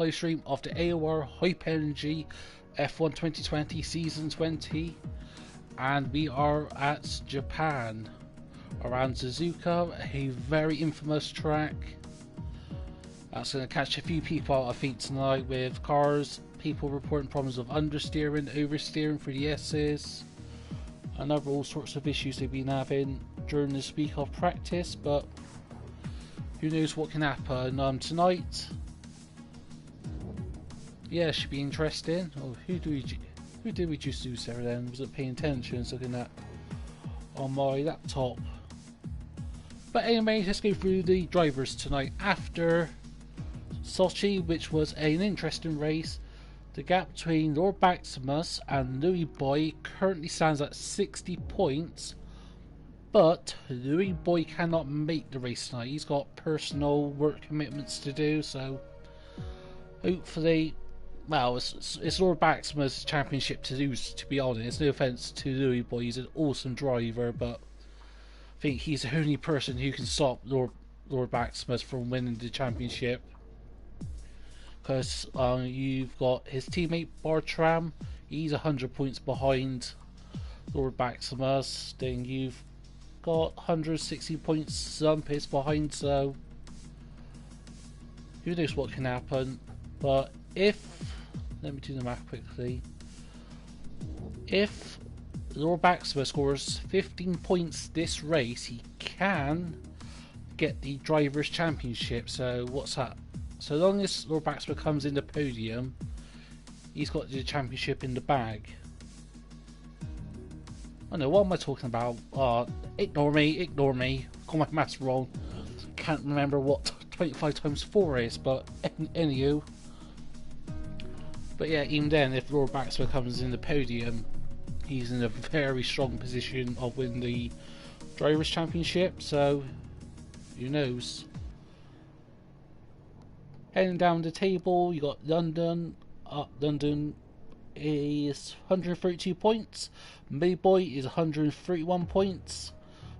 live stream of the AOR Hype Energy F1 2020 Season 20, and we are at Japan around Suzuka, a very infamous track. That's going to catch a few people I think tonight with cars, people reporting problems of understeering, oversteering for the S's, and other all sorts of issues they've been having during this week of practice, but who knows what can happen tonight. Yeah, should be interesting. Oh, who did we just lose there then? Wasn't paying attention, I was looking at on my laptop. But anyway, let's go through the drivers tonight. After Sochi, which was an interesting race, the gap between Lord Maximus and Louis Boy currently stands at 60 points. But Louis Boy cannot make the race tonight. He's got personal work commitments to do, so hopefully, well, it's Lord Maximus' championship to lose, to be honest. No offence to Louis Boy, he's an awesome driver, but I think he's the only person who can stop Lord Maximus from winning the championship. Because you've got his teammate Bartram, he's 100 points behind Lord Maximus. Then you've got 160 points some pace behind, so who knows what can happen. But if, let me do the math quickly, if Lord Maximus scores 15 points this race, he can get the Drivers' Championship. So what's that? So long as Lord Maximus comes in the podium, he's got the championship in the bag. I know, what am I talking about? Ignore me. Got my maths wrong. Can't remember what 25 times 4 is, but anywho. But yeah, even then, if Lord Maximus comes in the podium, he's in a very strong position of winning the Drivers' Championship, so who knows. Heading down the table, you got London. London is 132 points. Mayboy is 131 points.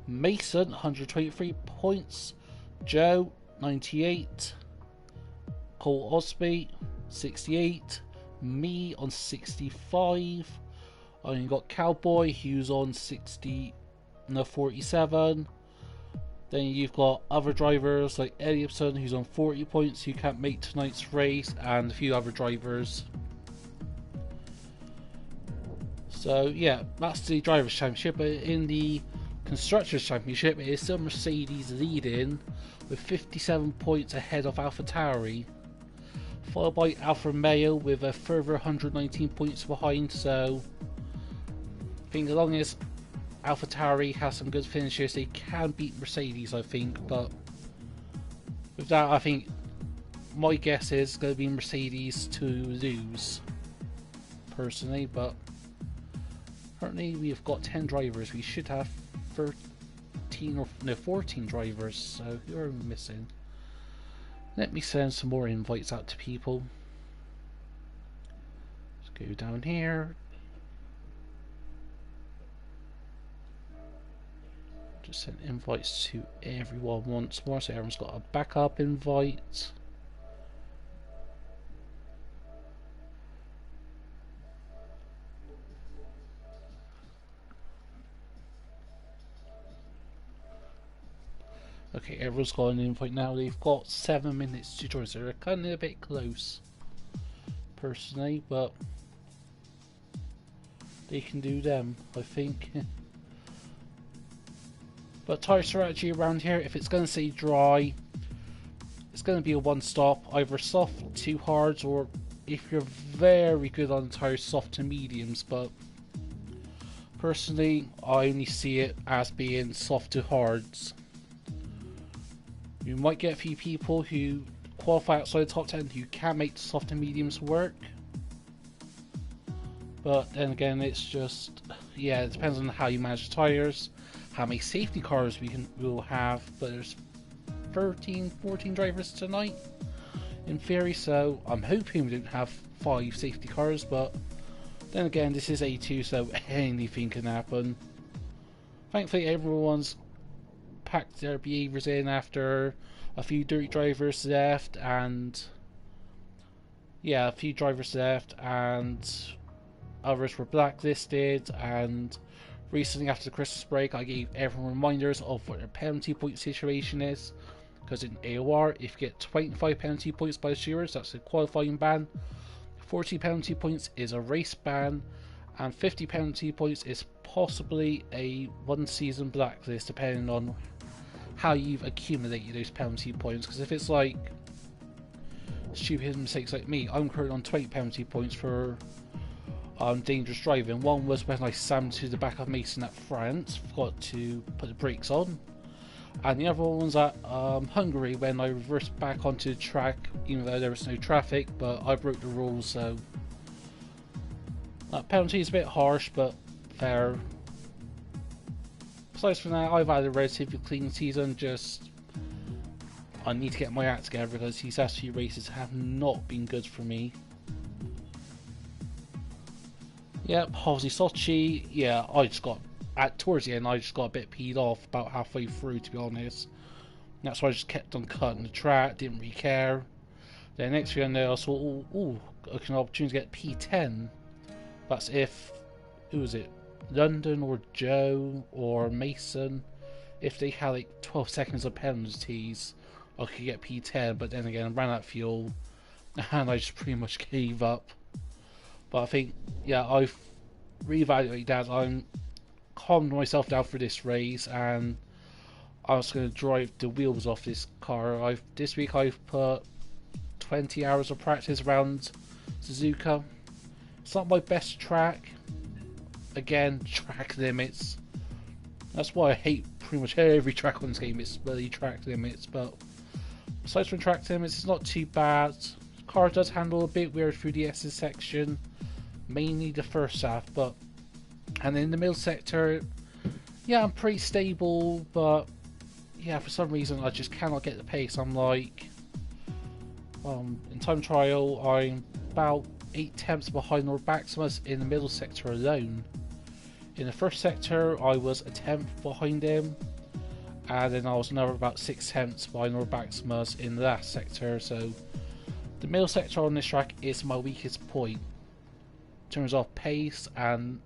Mason 123 points. Joe 98. Cole Osby 68. Me on 65. And you got Cowboy who's on 47. Then you've got other drivers like Elliotson who's on 40 points who can't make tonight's race, and a few other drivers. So yeah, that's the Drivers' Championship. But in the Constructors' Championship, it is still Mercedes leading with 57 points ahead of AlphaTauri, followed by Alfa Romeo with a further 119 points behind. So I think as long as AlphaTauri has some good finishes, they can beat Mercedes, I think. But with that, I think my guess is going to be Mercedes to lose, personally. But currently we've got 10 drivers. We should have 14 drivers. So who are we missing? Let me send some more invites out to people. Let's go down here. Just send invites to everyone once more, so everyone's got a backup invite. Okay, everyone's got an invite now. They've got 7 minutes to join, so they're kind of a bit close, personally, but they can do them, I think. But tyre strategy around here, if it's going to stay dry, it's going to be a one stop, either soft to hards, or if you're very good on tyres, soft to mediums. But personally, I only see it as being soft to hards. You might get a few people who qualify outside the top 10 who can make the soft and mediums work. But then again, it's just, yeah, it depends on how you manage the tyres, how many safety cars we'll have. But there's 14 drivers tonight in theory, so I'm hoping we don't have 5 safety cars. But then again, this is A2, so anything can happen. Thankfully, everyone's packed their behaviours in after a few dirty drivers left, and yeah, a few drivers left, and others were blacklisted. And recently, after the Christmas break, I gave everyone reminders of what their penalty point situation is. Because in AOR, if you get 25 penalty points by the stewards, that's a qualifying ban. 40 penalty points is a race ban, and 50 penalty points is possibly a one-season blacklist, depending on how you've accumulated those penalty points. Because if it's like stupid mistakes like me, I'm currently on 20 penalty points for dangerous driving. One was when I slammed to the back of Mason at France, forgot to put the brakes on. And the other one was at Hungary, when I reversed back onto the track even though there was no traffic, but I broke the rules, so that penalty is a bit harsh but fair. Besides from that, I've had a relatively clean season. Just I need to get my act together because these last few races have not been good for me. Yep, obviously Sochi, yeah, I just got towards the end I just got a bit peed off about halfway through, to be honest. That's why I just kept on cutting the track, didn't really care. Then next thing I know, I saw, an opportunity to get P10. That's if, who was it, London or Joe or Mason, if they had like 12 seconds of penalties, I could get P10, but then again, I ran out of fuel, and I just pretty much gave up. But I think, yeah, I've reevaluated that. I'm calmed myself down for this race, and I was going to drive the wheels off this car. This week I've put 20 hours of practice around Suzuka. It's not my best track. Again, track limits. That's why I hate pretty much every track on this game. It's really track limits. But aside from track limits, it's not too bad. The car does handle a bit weird through the S's section, mainly the first half. And in the middle sector, yeah, I'm pretty stable. But yeah, for some reason I just cannot get the pace. I'm like, in time trial, I'm about 8 tenths behind Lord Maximus in the middle sector alone. In the first sector, I was a tenth behind him, and then I was another about 6 tenths behind Lord Maximus in the last sector. So the middle sector on this track is my weakest point in terms of pace, and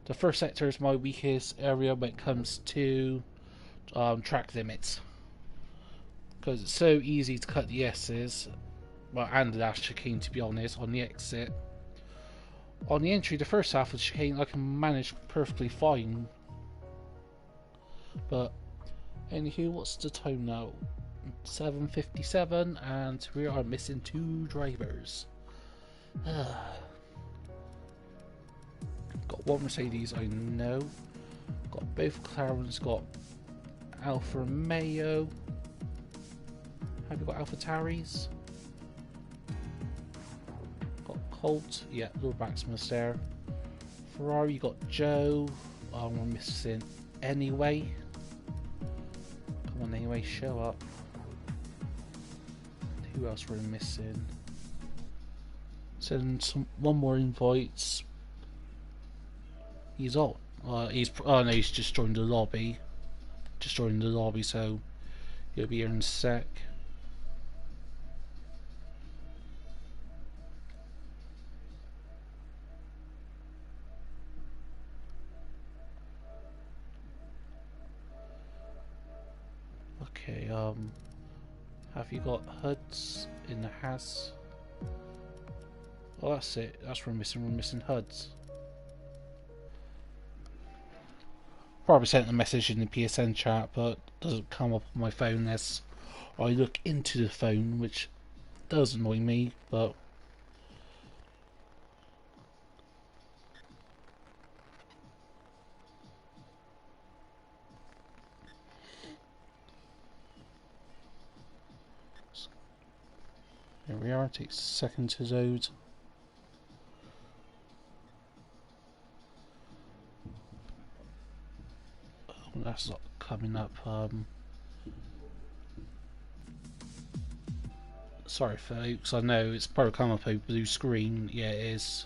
the first sector is my weakest area when it comes to track limits, because it's so easy to cut the S's, well, and the last chicane, to be honest, on the exit. On the entry, the first half of the chicane, I can manage perfectly fine. But anywho, what's the time now? 7:57, and we are missing 2 drivers. Got one Mercedes, I know. Got both McLarens, got Alfa Romeo. Have you got Alpha Taris? Got Colt, yeah, Lord Maximus there. Ferrari, you got Joe. Oh, we're missing Anyway. Come on, Anyway, show up. Who else we're missing? Send one more invite. He's on. Oh no, he's just joined the lobby. So he'll be here in a sec. Okay, have you got HUDs in the Has? Oh, that's it. That's what we're missing. We're missing HUDs. Probably sent a message in the PSN chat, but it doesn't come up on my phone unless I look into the phone, which does annoy me, but here we are. It takes a second to load. Oh, that's not coming up. Sorry folks, I know it's probably come up a blue screen. Yeah, it is.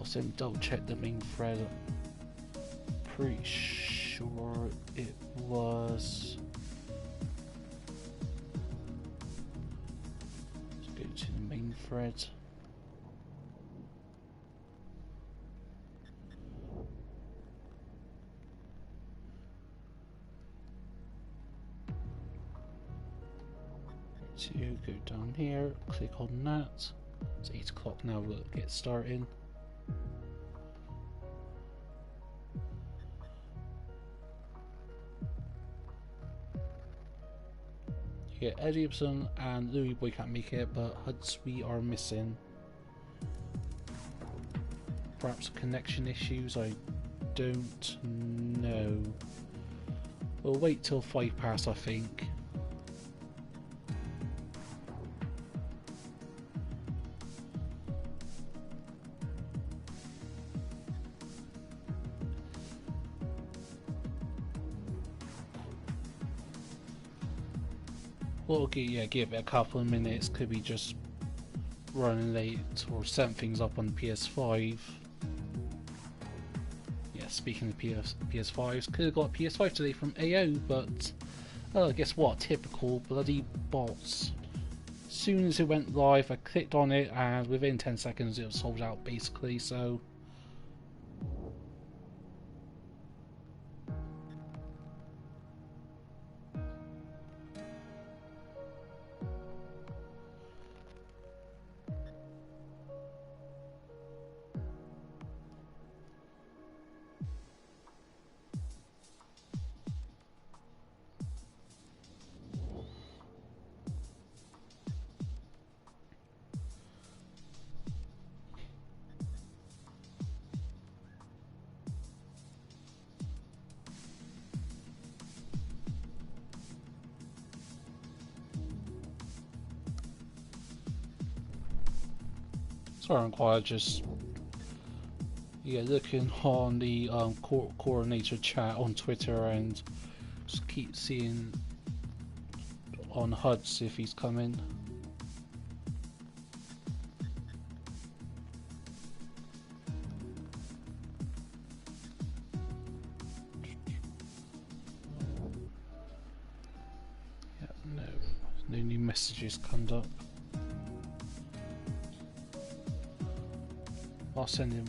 So double check the main thread. Pretty sure it was. Let's go to the main thread. To go down here, click on that. It's 8 o'clock now, we'll get started. Yeah, Eddie Gibson and Louis Boy can't make it, but Hudsby are missing. Perhaps connection issues, I don't know. We'll wait till 5 past, I think. We'll give it a couple of minutes, could be just running late or setting things up on the PS5. Yeah, speaking of PS5s, could have got a PS5 today from AO, but guess what? Typical bloody bots. As soon as it went live, I clicked on it and within 10 seconds it was sold out basically, so... Sorry, I'm quiet, just looking on the coordinator chat on Twitter and just keep seeing on HUDs if he's coming. Yeah, no new messages come up. I'll send him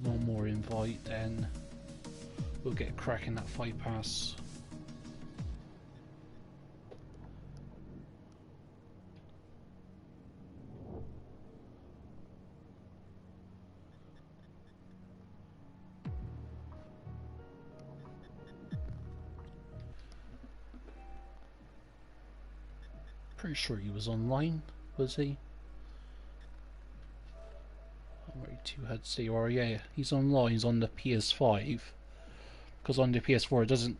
one more invite, then we'll get cracking that 5 pass. Pretty sure he was online, was he? Two heads AOR, yeah, he's online, he's on the PS5, because on the PS4 it doesn't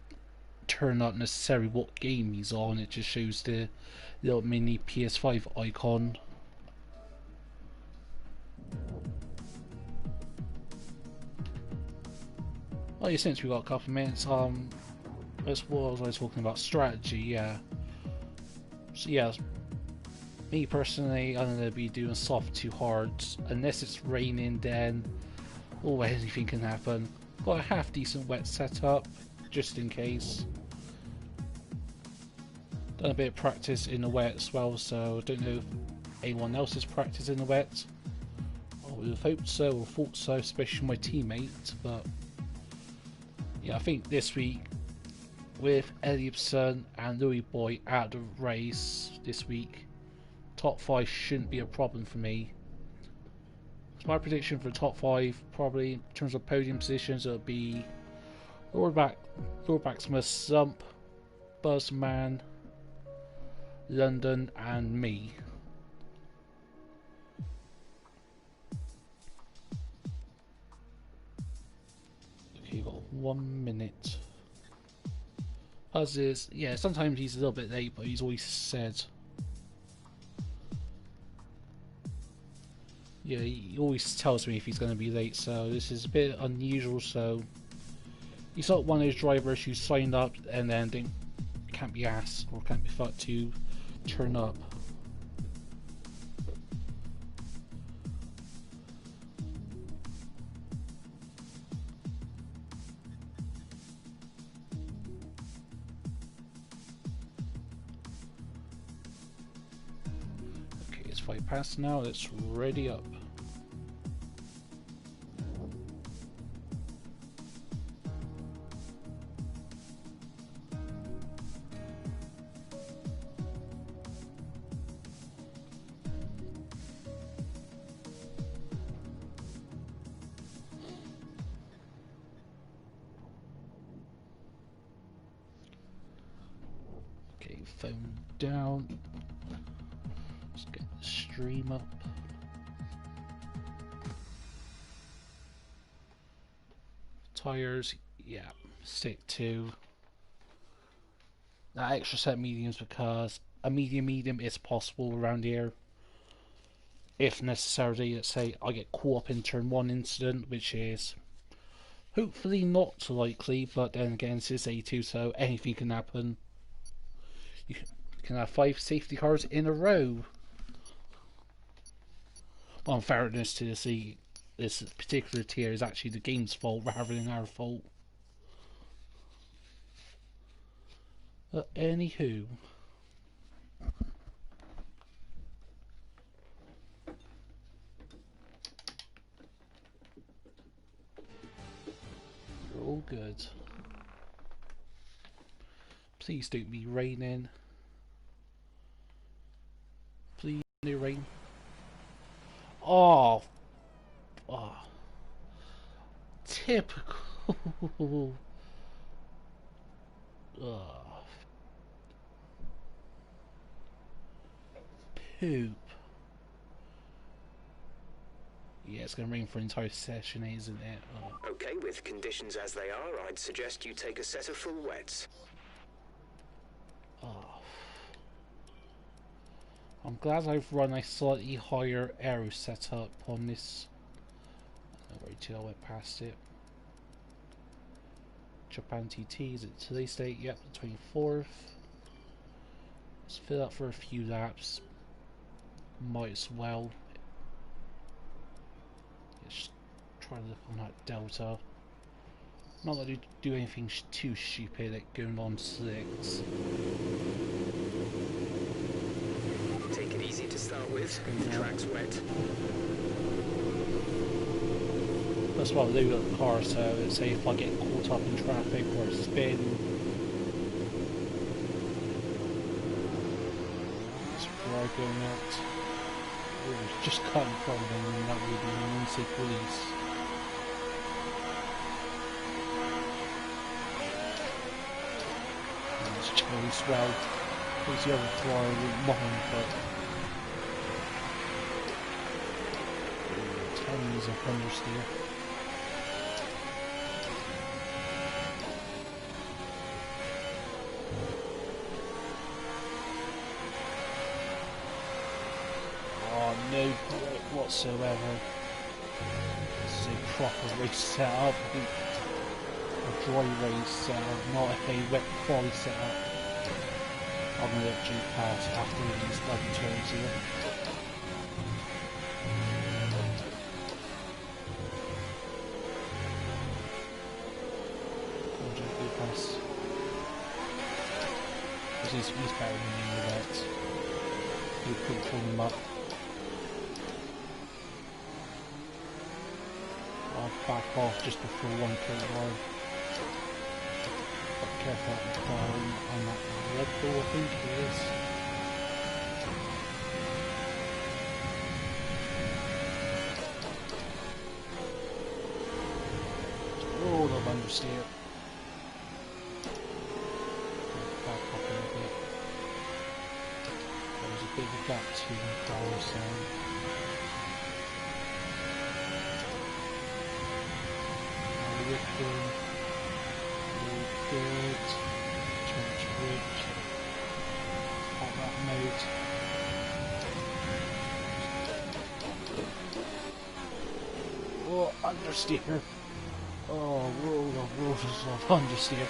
turn up necessarily what game he's on, it just shows the little mini PS5 icon. Oh yeah, since we got a couple of minutes, that's what I was talking about, strategy, yeah. So yeah, me personally, I'm going to be doing soft to hard, unless it's raining, then anything can happen. Got a half decent wet setup, just in case. Done a bit of practice in the wet as well, so I don't know if anyone else has practiced in the wet. I would have hoped so, or thought so, especially my teammate, but yeah, I think this week, with Eddie Gibson and Louis Boy out of the race this week, top 5 shouldn't be a problem for me. So my prediction for the top 5, probably in terms of podium positions, it'll be Lord Maximus, Zump, Buzzman, London, and me. Okay, you've got 1 minute. Buzz is, yeah, sometimes he's a little bit late, but he's always said. Yeah, he always tells me if he's going to be late, so this is a bit unusual. So he's not one of those drivers who signed up and then can't be asked or can't be thought to turn up. 5 past now, let's ready up. Okay, phone down. Let's get the stream up. Tires, yeah, stick to that extra set of mediums because a medium is possible around here. If necessarily, let's say I get caught up in turn 1 incident, which is hopefully not likely, but then again it's A2, so anything can happen. You can have 5 safety cars in a row. Well, in fairness to this particular tier is actually the game's fault rather than our fault. But anywho, you're all good. Please don't be raining. Please no rain. Oh, typical. Poop. Yeah, it's going to rain for an entire session, isn't it? Oh. Okay, with conditions as they are, I'd suggest you take a set of full wets. Oh. I'm glad I've run a slightly higher aero setup on this. Wait till I went past it. Japan TT, is it today's date? Yep, the 24th. Let's fill up for a few laps. Might as well. Just try to look on that delta. Not that I do anything too stupid like going on slicks. Take it easy to start with. The track's wet. That's why I do at the car, so let's say if I get caught up in traffic or spin. That's where I go out. Oh, just cut in front of them and that would be an unsafe release. And it's cherry swelled. There's the other car behind, but tons of thundersteer. No break whatsoever. This is a proper race setup. A dry race setup, not a wet quali setup. I'm going to let you pass after these bloody turns here. Pass. He's better than me with that. We couldn't pull him up. Back off just before 1 line. But careful at the car on that Red Bull, I think it is. Oh, the understeer. Back up a little bit. There was a bit of a gap between the cars there. Good. Change bridge. Pop that mode. Oh, understeer. Oh, world of understeer.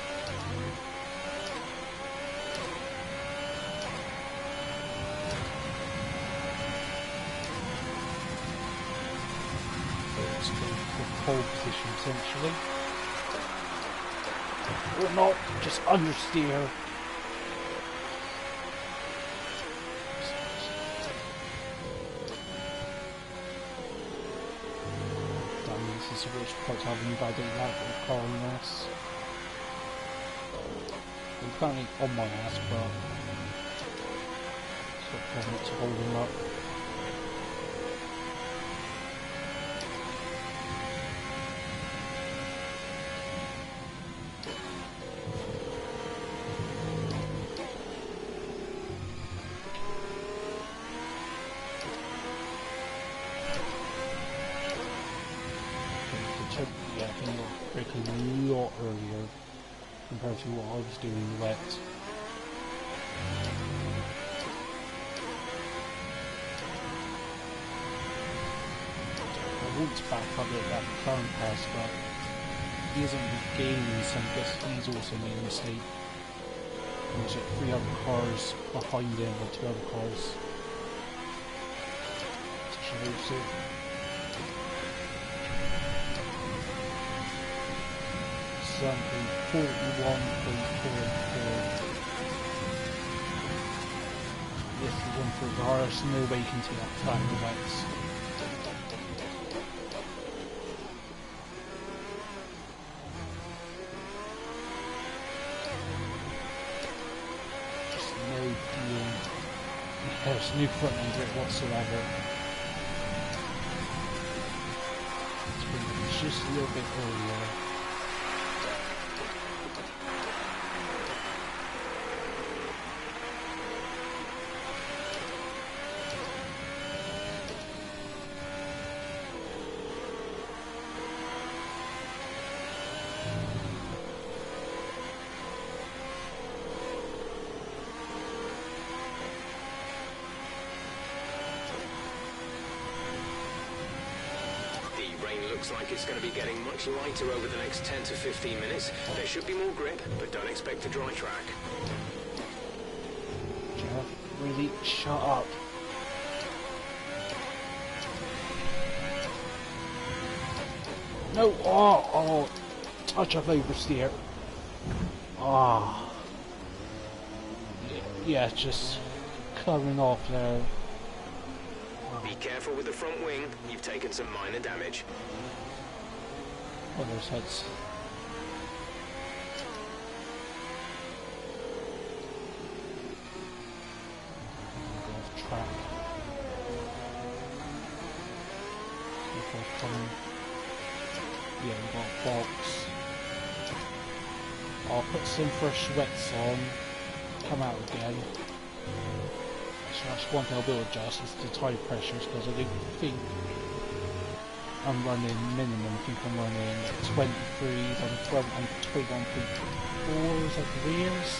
Let's go for pole position essentially. Or not, just understeer. which parts having bad day that with car on this. I'm currently on my ass, but it's got problems to hold him up. Yeah, I think it'll break a lot earlier compared to what I was doing in the wet. I want to back up at that current pass, but he isn't regaining some, because he's also made a mistake. There's like 3 other cars behind him, or 2 other cars to traverse it. Something 41.44. Yes, the one for the there's no way you can see that track without. Just no feeling. There's no front end grip whatsoever. It's just a little bit earlier. Looks like it's going to be getting much lighter over the next 10 to 15 minutes. There should be more grip, but don't expect a dry track. Jeff, really shut up. No, oh, touch of oversteer. Ah, yeah, just covering off there. Be careful with the front wing. You've taken some minor damage. Oh, those heads. Go off track. People coming. Yeah, we got a box. I'll put some fresh sweats on. Come out again. So that's one thing I'll be able to adjust is the tire pressures, because I don't think I'm running minimum. I think I'm running 23s on the front and 21.4s at the rears.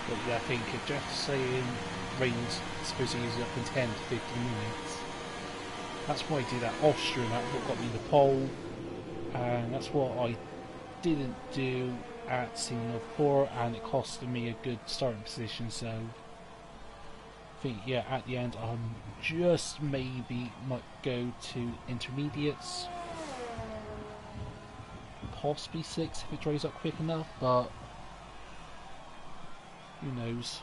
But yeah, I think if Jeff's saying rain's supposed to use it up in 10 to 15 minutes, that's why I did that Austria, and that's what got me the pole, and that's what I didn't do at Singapore 4, and it costed me a good starting position. So I think, yeah, at the end I'm just maybe might go to intermediates, possibly 6 if it dries up quick enough, but who knows.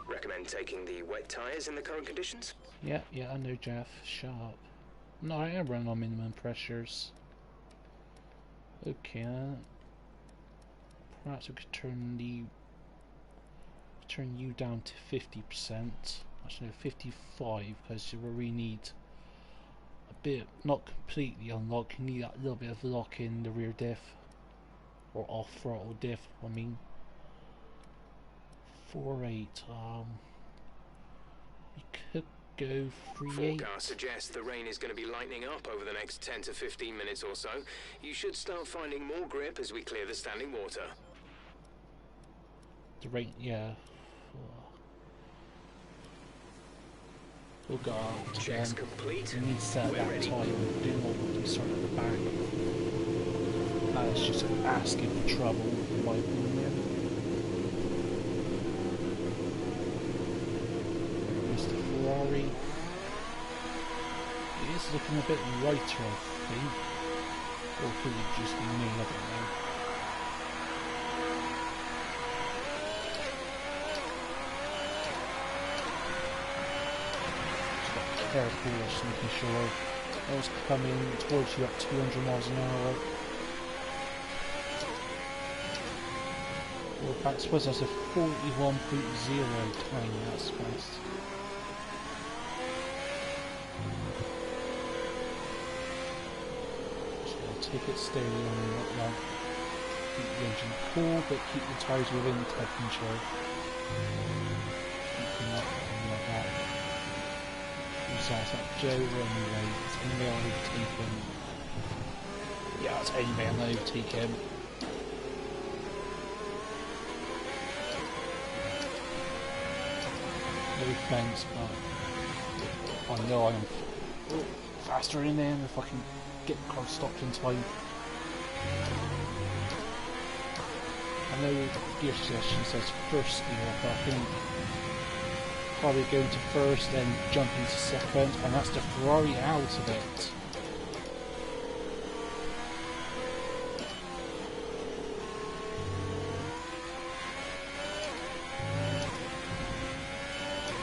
Recommend taking the wet tyres in the current conditions? Yeah, I know, Jeff. Shut up. No, I am running on minimum pressures. Okay, perhaps we could turn you down to 50%. Actually, no, 55, because you really need a bit, not completely unlock. You need that little bit of lock in the rear diff, or off throttle diff. I mean, 4.8. We could go 3.8. Forecast suggests the rain is going to be lightening up over the next 10 to 15 minutes or so. You should start finding more grip as we clear the standing water. The rain, yeah. We'll go out again. Checks complete. We need to set that ready. time. Do not want to start at the back. That is just asking for trouble, in my opinion. There's the Ferrari. It is looking a bit lighter, I think. Or could it just be me? I don't know. Careful, just making sure I was coming towards you at 200 miles an hour. Well, I suppose that's a 41.0 time, that's fast. Just gotta take it steady on like that. Keep the engine cool, but keep the tyres within temperature. Keep them up like that. That's that Joe anyway. It's anyway I'll overtake him. Yeah, it's anyway I'll overtake him. No thanks, but I know I'm faster in there if I can get the car stopped in time. I know the gear suggestion says first gear, but I think probably going to first, then jumping to second, and that's the Ferrari out of it.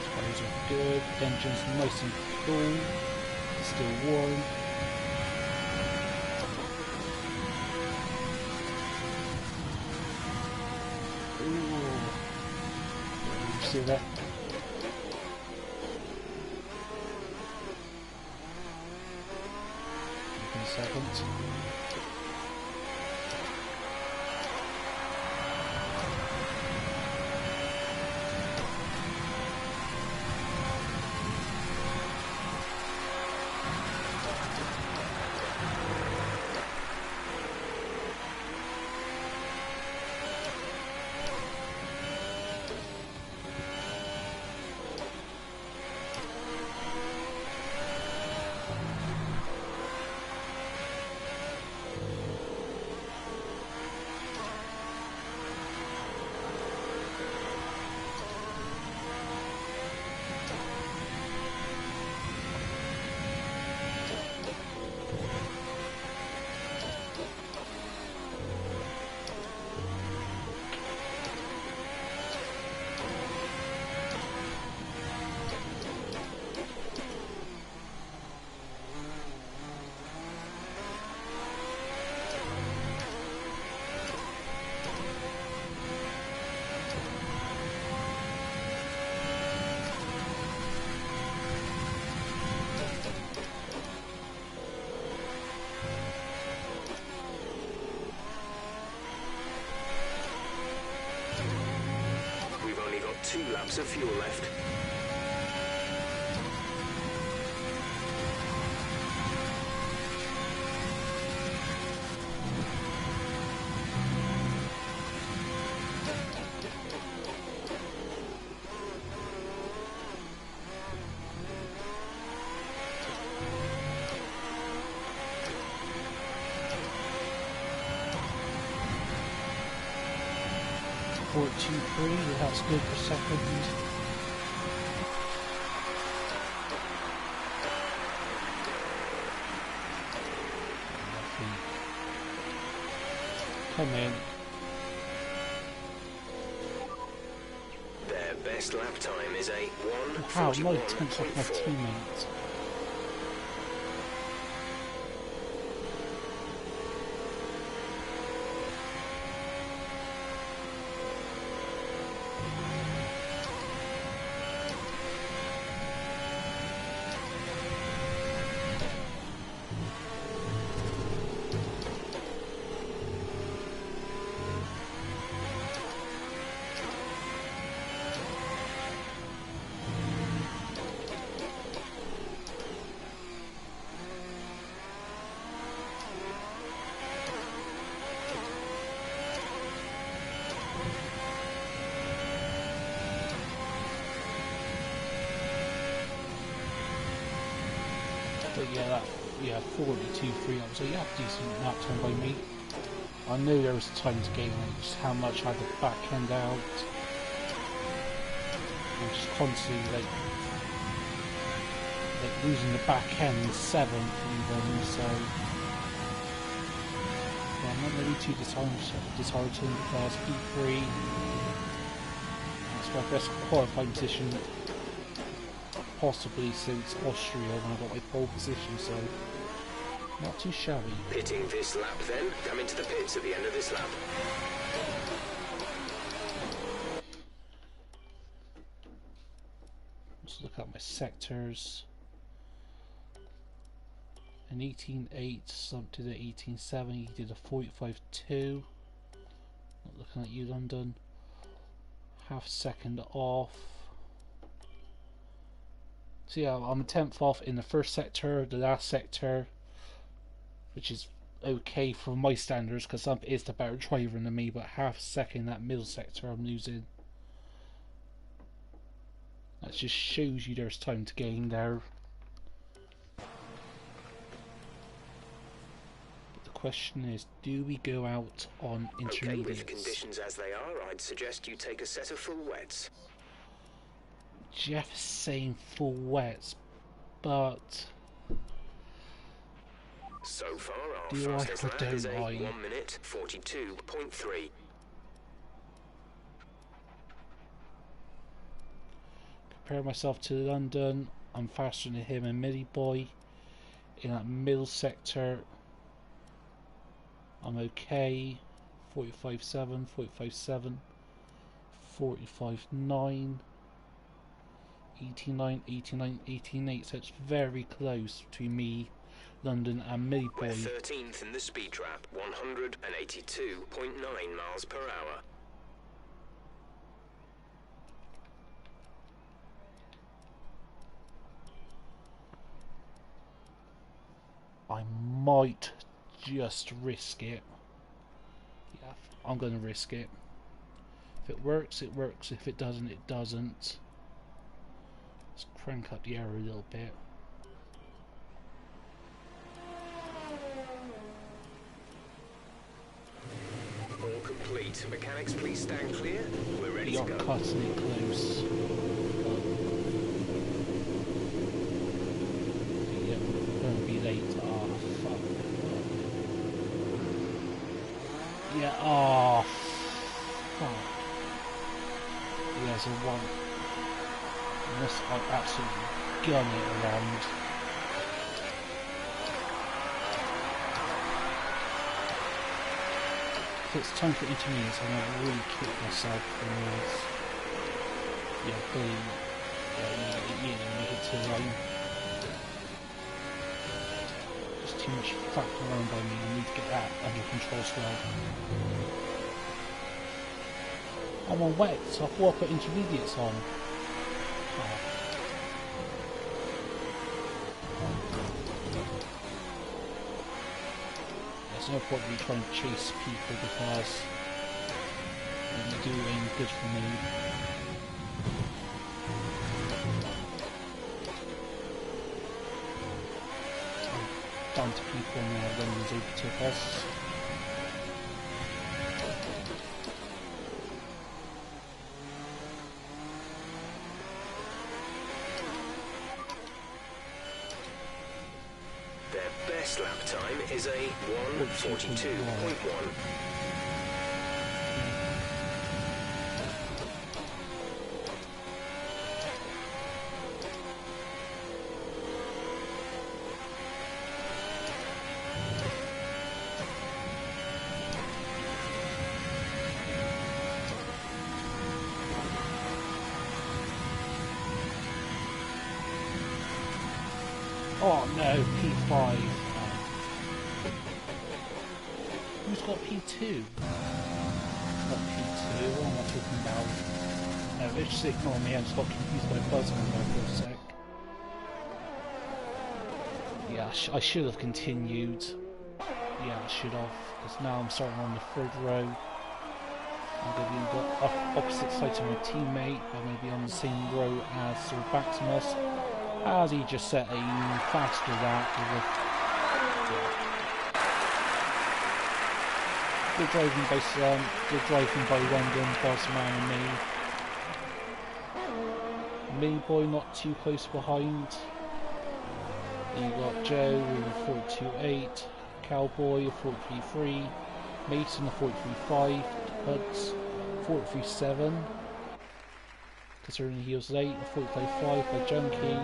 Tires are good, engine's nice and cool, it's still warm. Ooh. You see that? Seconds. Got 2 laps of fuel left. That's good for second. Come in. Their best lap time is a 1:41.4. Wow, no tenths off my teammates. yeah, that, yeah, 42.3. That was a decent lap time by me. I knew there was time to gain, like, just how much I had to back end out. And just constantly, like losing the back end 7th even, so yeah, I'm not really too disheartened because P3, that's my best qualifying position possibly since Austria when I got my pole position, so not too shabby. Pitting this lap then. Come into the pits at the end of this lap. Let's look at my sectors. An 18.8 sub to the 18.7, he did a 45.2. Not looking at you, London. Half second off. So yeah, I'm a 10th off in the first sector, the last sector, which is okay for my standards because Sump is the better driver than me, but half second that middle sector I'm losing. That just shows you there's time to gain there. Question is, do we go out on intermediates? Okay, with conditions as they are, I'd suggest you take a set of full wets. Jeff is saying full wets, but so far our do I fastest or lap is a don't I? 1 minute 42.3. Compare myself to London. I'm faster than him and Millie Boy in that middle sector. I'm okay. 45.7, 45.7, 45.9, 89, 89, 18.8. So it's very close between me, London, and Millie Boy. We're 13th in the speed trap, 182.9 miles per hour. I might just risk it. Yeah, I'm going to risk it. If it works, it works. If it doesn't, it doesn't. Let's crank up the air a little bit. All complete. Mechanics, please stand clear. We're ready We to are go. cutting it close. Yeah, we're going to be late. Oh, fuck. Yeah, oh, fuck. Yeah, so one. Unless I absolutely gun it around. If it's time for intermediates, I'm going to really kick myself for this. Yeah, clearly, you hit to the line. Just too much fucking around by me. I need to get that under control as well. I'm on wet, so I thought I put intermediates on. Oh. There's no point in me trying to chase people because they do ain't good for me. Down to people now, then there's overtook us. Their best lap time is a 1:42.1. Oh no, P5. Who's got P2? Not P2, what am I talking about? No, let's just ignore me, I just got confused by Buzzman there for a sec. Yeah, I should have continued. Yeah, I should have, because now I'm starting on the third row. I'm going to be on the opposite side to my teammate, but maybe on the same row as Sir Maximus. As he just set a faster lap with good driving by London, Bossman and me. Me boy not too close behind. You got Joe with a 428, Cowboy a 433, Mason a 435, Huds 437. Considering he was late, a 455 by Junkie,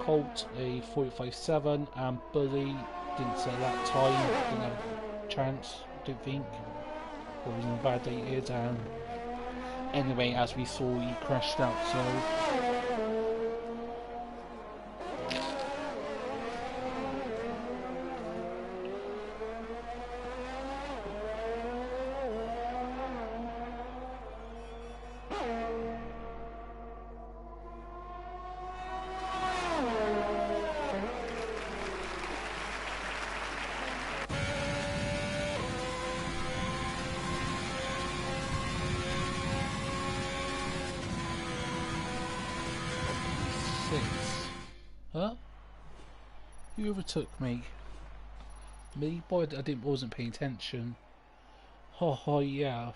Colt a 457, and Bully didn't set that time, didn't have a chance, don't think, or was in a bad day it is, and anyway, as we saw, he crashed out, so... Huh? Who overtook me? Me? Boy, wasn't paying attention. Ha yeah.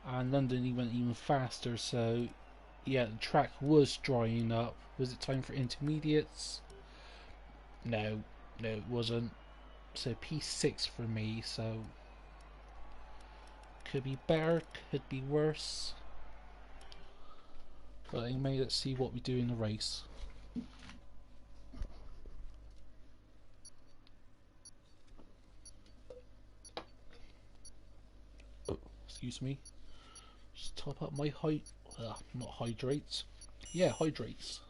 And London, he went even faster, so yeah, the track was drying up. Was it time for intermediates? No, it wasn't. So P6 for me, so could be better, could be worse. But anyway, let's see what we do in the race. Excuse me. Just top up my not hydrates. Yeah, hydrates.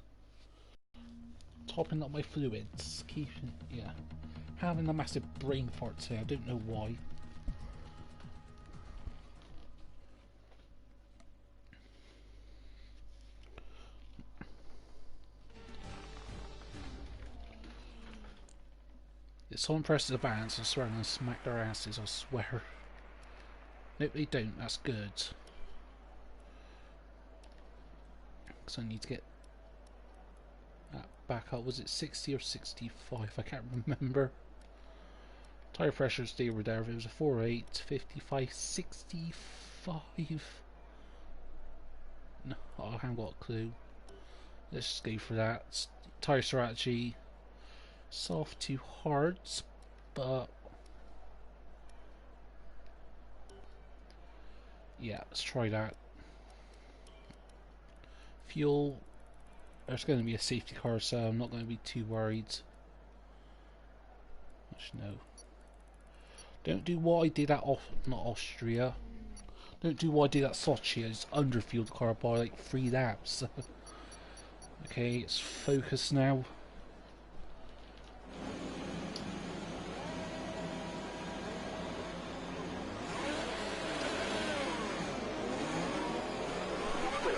Topping up my fluids. Keeping, yeah. Having a massive brain fart today. I don't know why. If someone presses the buttons, I swear I'm gonna smack their asses, I swear. Nope, they don't, that's good. Because I need to get that back up. Was it 60 or 65? I can't remember. Tire pressures, they were there. If it was a 4.8, 55, 65. No, I haven't got a clue. Let's just go for that. Tire strategy. Soft to hards, but yeah, let's try that. Fuel, there's going to be a safety car, so I'm not going to be too worried. Actually, no. Don't do what I did at not Austria. Don't do what I did at Sochi. I just underfueled the car by like 3 laps. Okay, it's focused now.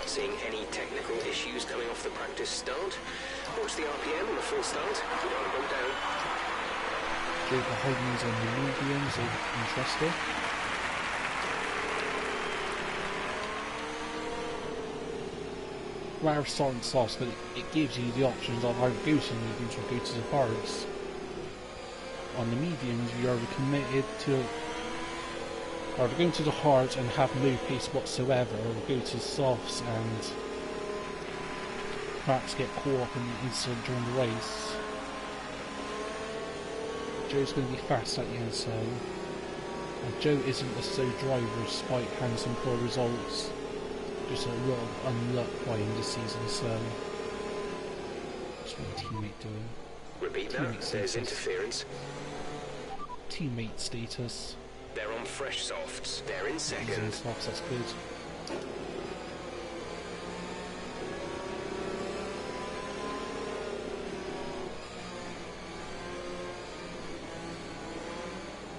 Seeing any technical issues coming off the practice start. Watch the RPM on the full start. You don't want to go down. Joe behind me is on the medium, so interesting. Rather starting soft, but it gives you the options of either go to the mediums or go to the hards. On the mediums, you are committed to either going to the hards and have no pace whatsoever, or go to the softs and perhaps get caught up in the incident during the race. Joe's going to be fast at the end, so. And Joe isn't a slow driver despite having some poor results. Just a lot of unluck by him this season, so. What's my teammate doing? Repeat that, there's interference. Teammate status. They're on fresh softs. They're in second. Softs, that's good.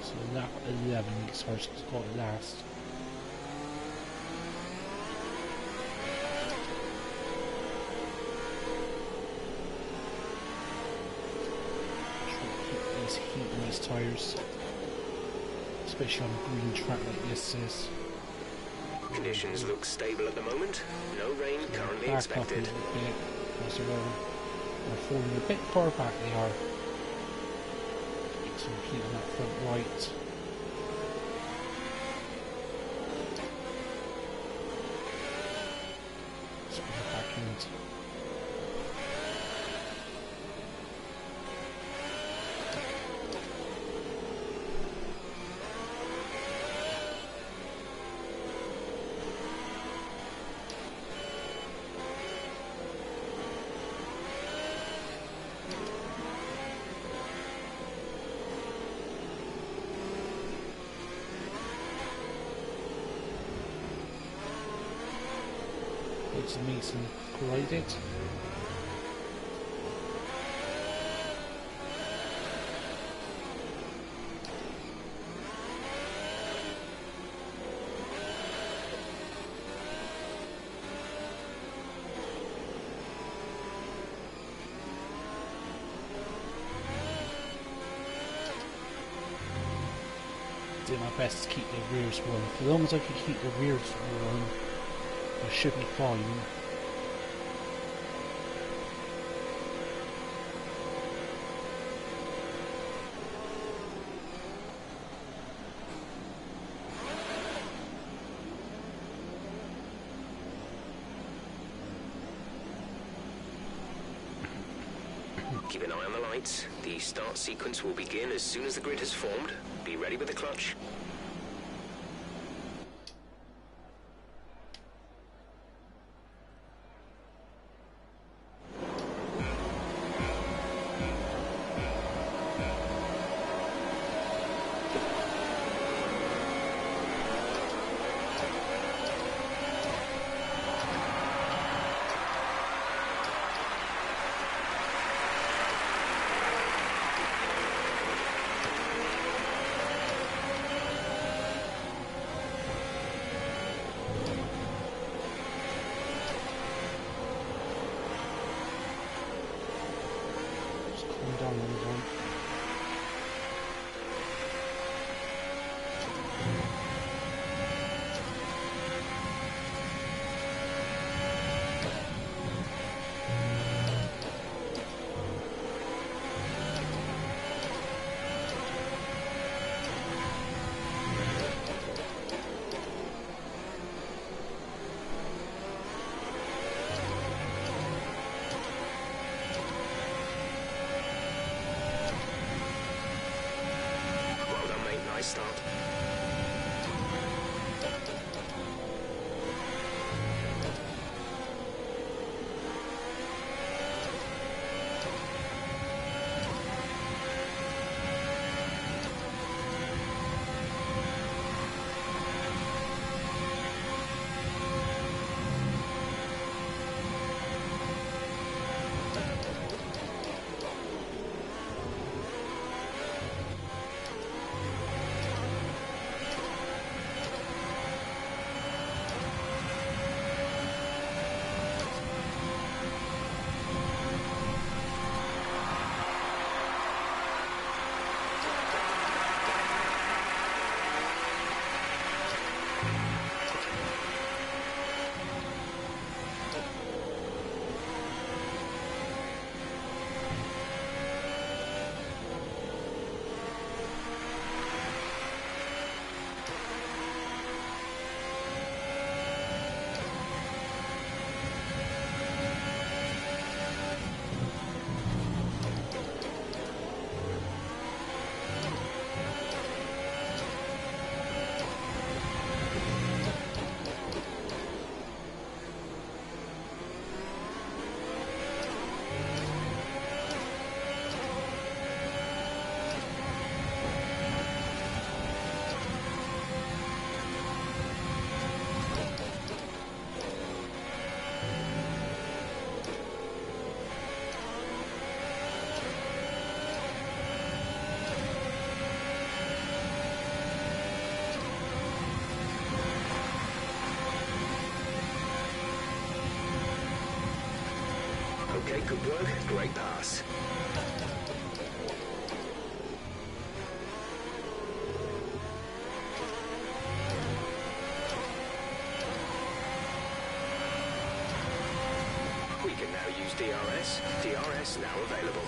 So lap 11 is first got it last. Keep these heat in these tyres. Especially on a green track like this is. Conditions look stable at the moment. No rain currently expected. because they're falling a bit far back. They are. Get some heat on that front right. Let's put the back end. Some Mason graded. Do my best to keep the rears warm. As long as I can keep the rears warm, I should be fine. Keep an eye on the lights. The start sequence will begin as soon as the grid has formed. Be ready with the clutch. Start. Okay, good work. Great pass. We can now use DRS. DRS now available.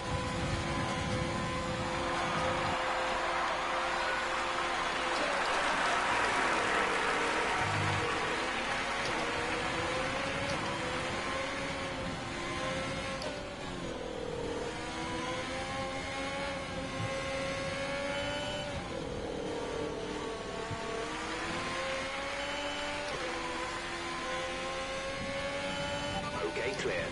Okay, clear.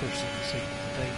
First thing to see today.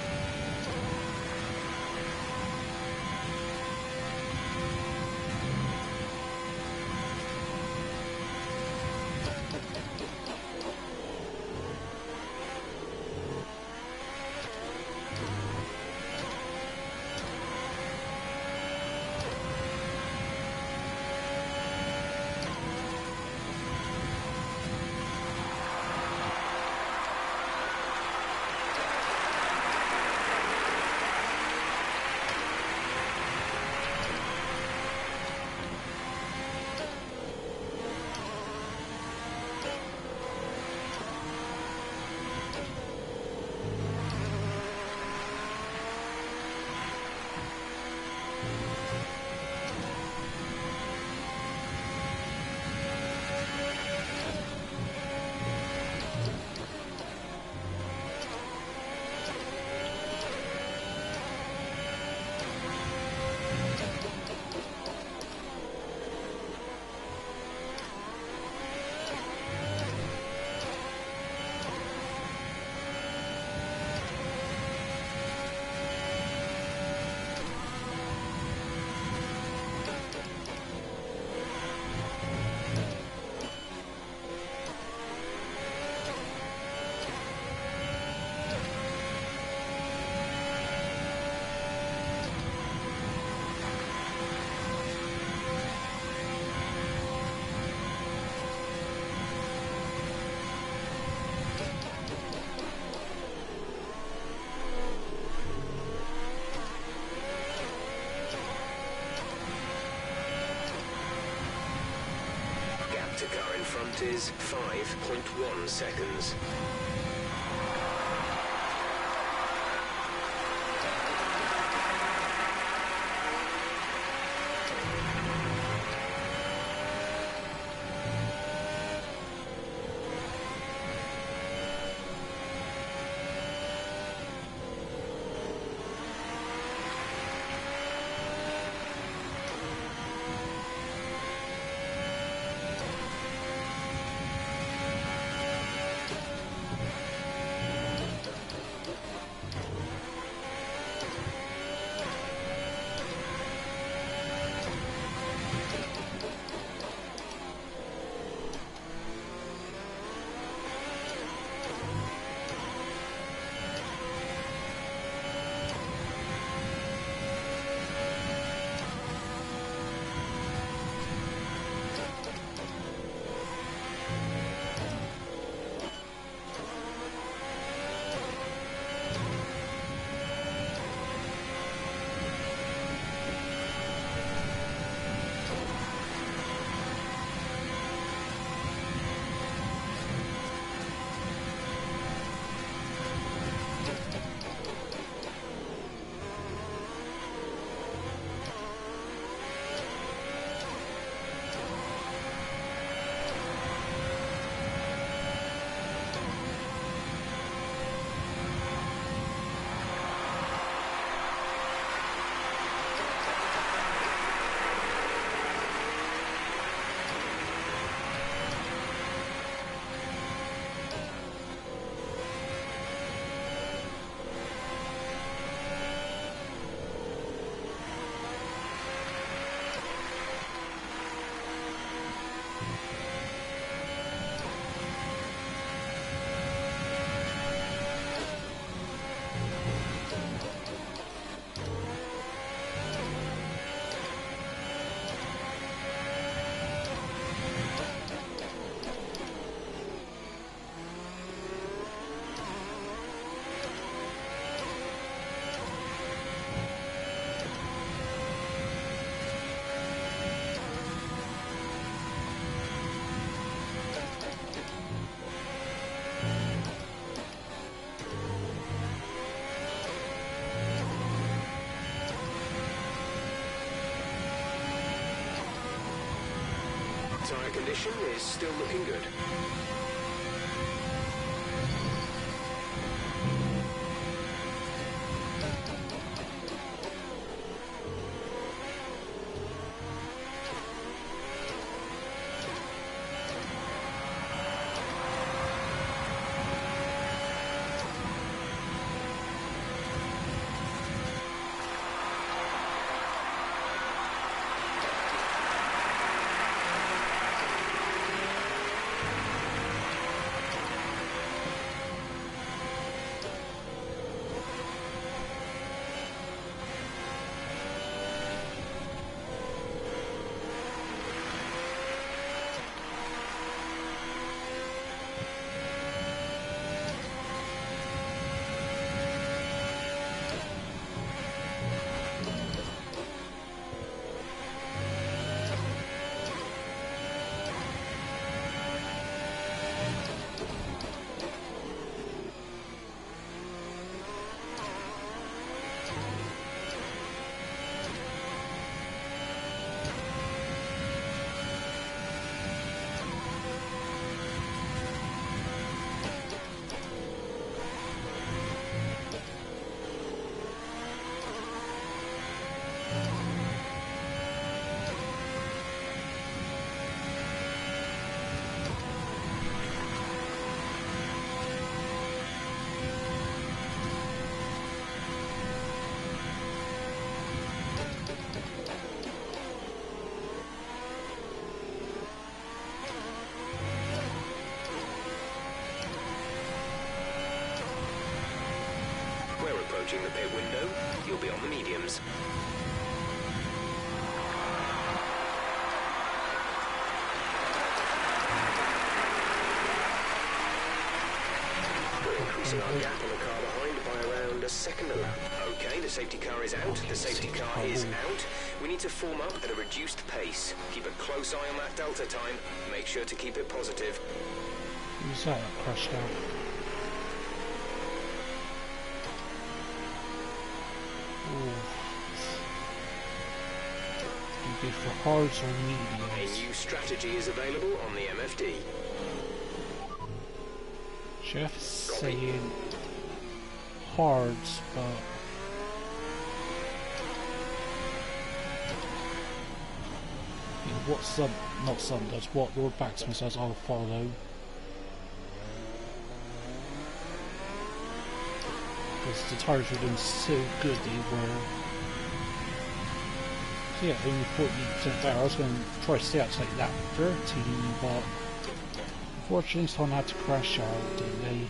To car in front is 5.1 seconds. Tyre condition is still looking good. Approaching the pit window, you'll be on the mediums. We're increasing our gap on the car behind by around a second a lap. Okay, the safety car is out. The safety car is out. We need to form up at a reduced pace. Keep a close eye on that delta time. Make sure to keep it positive. Who's that crashed out? You go for hards or mediums? A new strategy is available on the MFD. Chef's saying hards, but what Sub does, what Lord Baxman says, I'll follow. Because the tires were doing so good, they were. So yeah, only 40% better. I was going to try to stay out to like that 13, but unfortunately someone had to crash out, didn't they?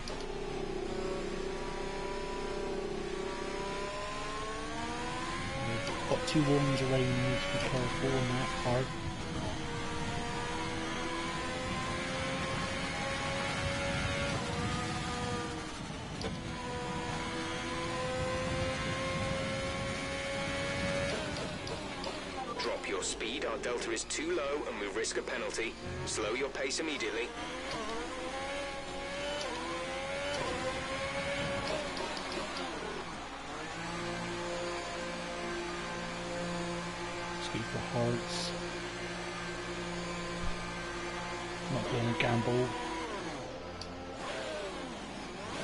We've got 2 warnings already, we need to be careful on that part. Drop your speed, our delta is too low and we risk a penalty. Slow your pace immediately. Let's go for hearts. Not going to gamble.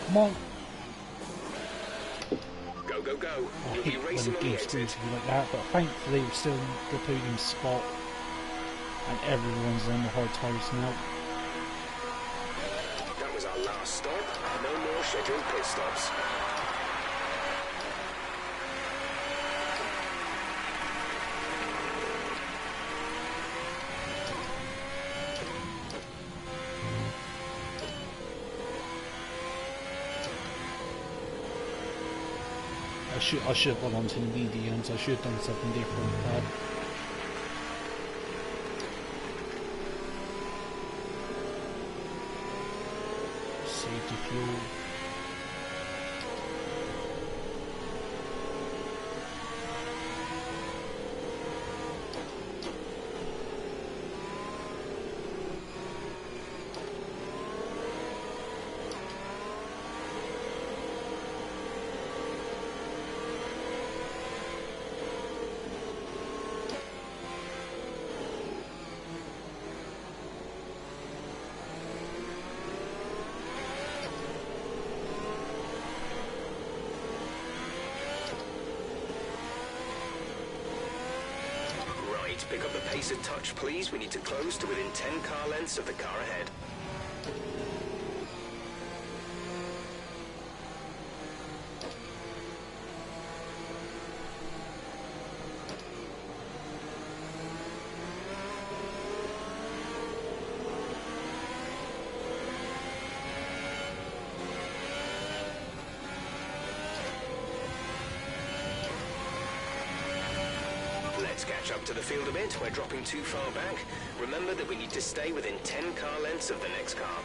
Come on! Go, go. I You'll hate be when racing the on the game's exit. going to be like that, but thankfully we're still in the podium spot and everyone's on the hard tires now. That was our last stop. No more scheduled pit stops. I should have gone on to the mediums. I should have done something different, but safety fuel. Pick up the pace a touch, please. We need to close to within 10 car lengths of the car ahead. Let's catch up to the field a bit. We're dropping too far back. Remember that we need to stay within 10 car lengths of the next car.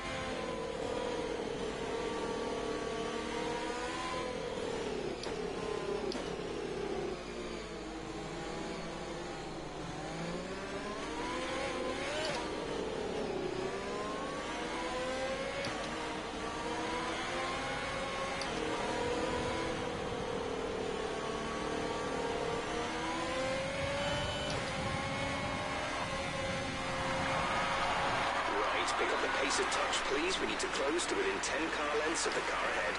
Pick up the pace a touch, please. We need to close to within 10 car lengths of the car ahead.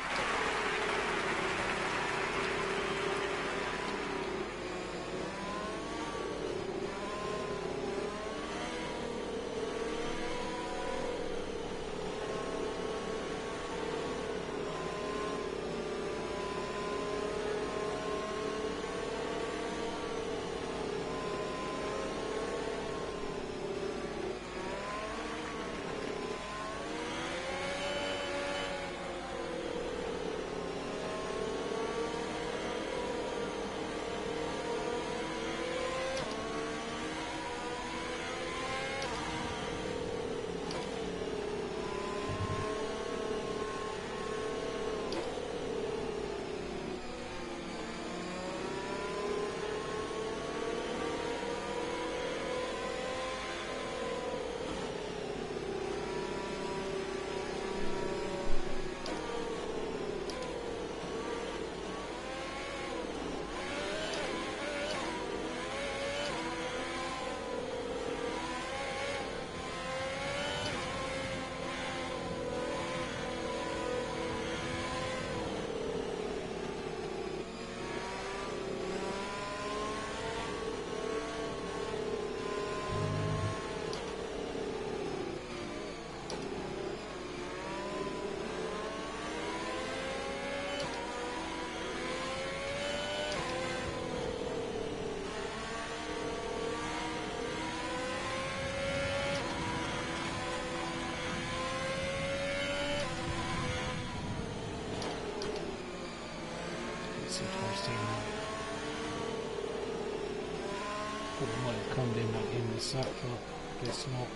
Thought it might have come in that in the sack, but I guess not.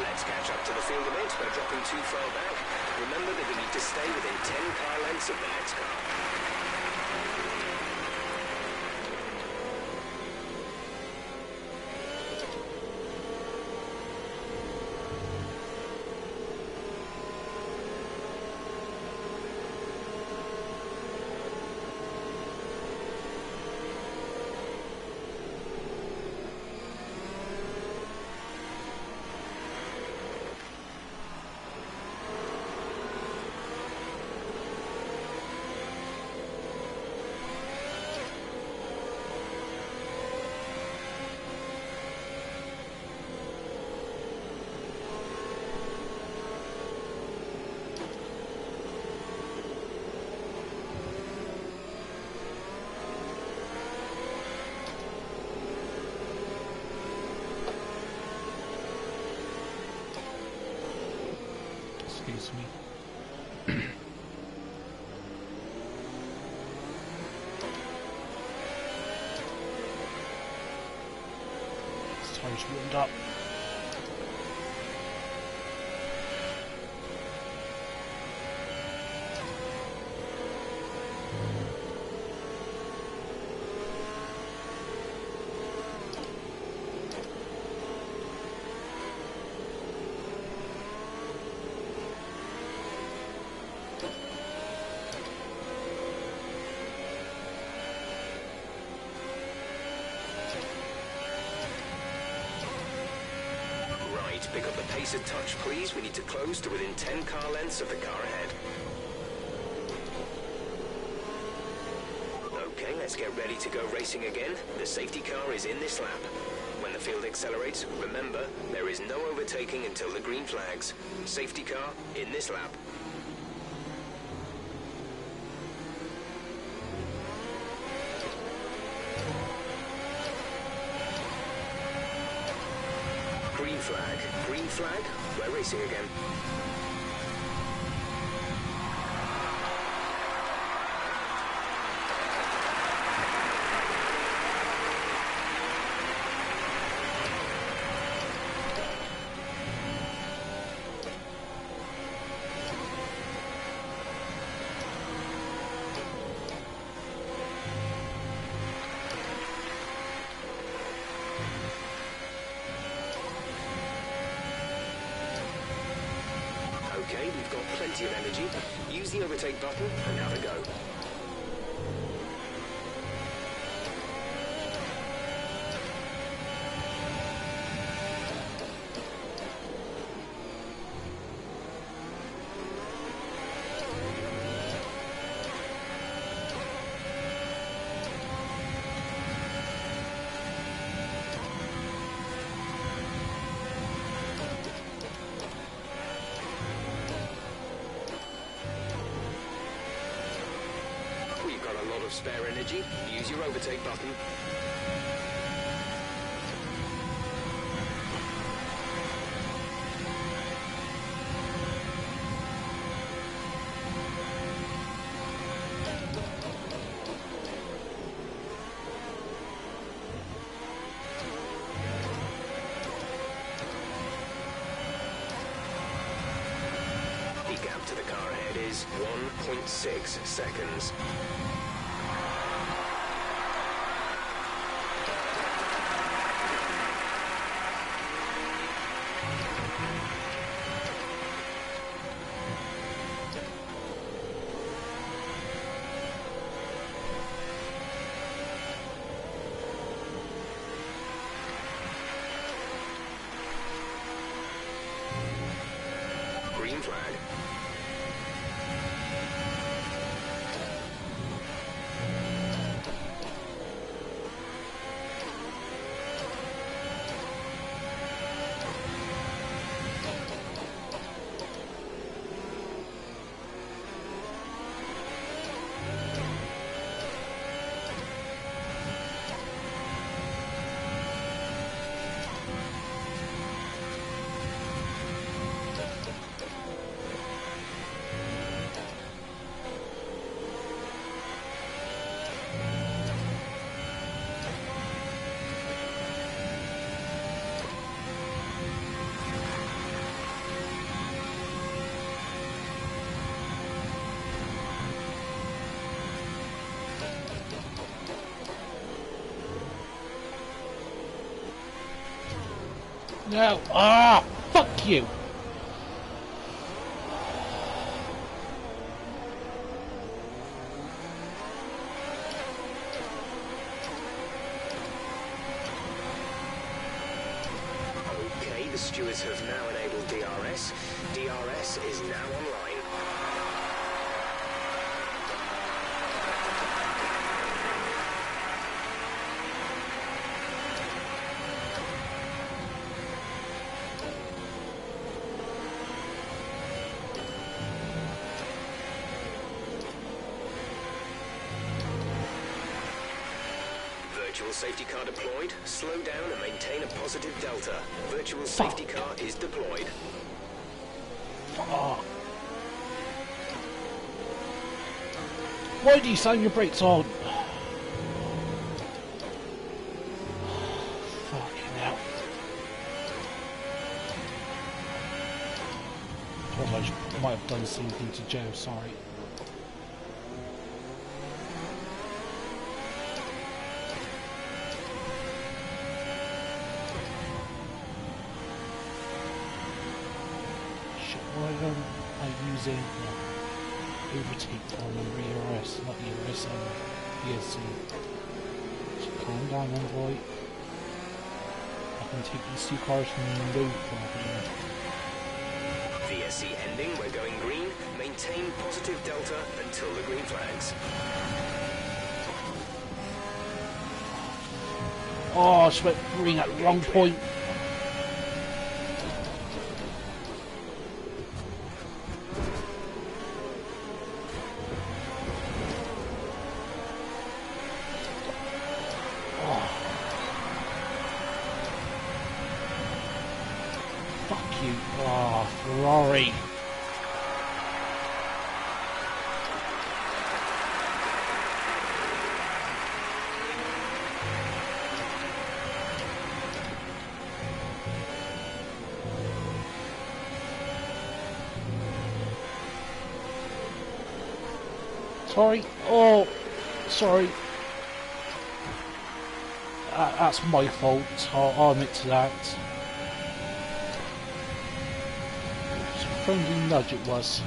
Let's catch up to the field a bit. We're dropping too far back. Remember that we need to stay within 10 car lengths of the next car. Excuse me. This tire's warmed up. need to pick up the pace a touch, please. We need to close to within 10 car lengths of the car ahead. Okay, let's get ready to go racing again. The safety car is in this lap. When the field accelerates, remember, there is no overtaking until the green flags. Safety car in this lap. Green flag, we're racing again. Okay, we've got plenty of energy. Use the overtake button and have a go. Spare energy, use your overtake button. The gap to the car ahead is 1.6 seconds. Green flag. No! Ah! Fuck you! Okay, the stewards have now enabled DRS. DRS is now online. Virtual safety car deployed. Slow down and maintain a positive delta. Virtual safety car is deployed. Fuck. Why do you slam your brakes on? Fucking hell. I might have done the same thing to Joe, sorry. Using overtake on the rear ERS, not the ERS and ESC. So calm down, envoy. I can take these two cars no problem. VSC ending, we're going green. Maintain positive delta until the green flags. Oh, I just went green at the wrong point. Fuck you. Oh, Ferrari. Sorry. Oh, sorry. That's my fault. I'll admit to that. It's a friendly nudge it was.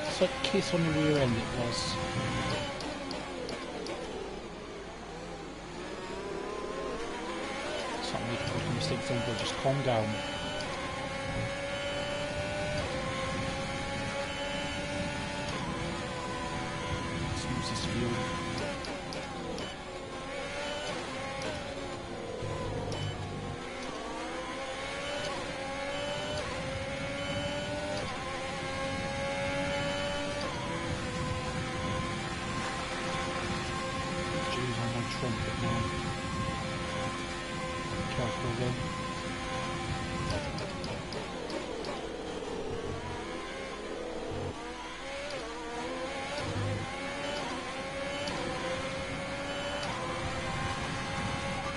It's like a kiss on the rear end it was. It's not making a mistake, but just calm down.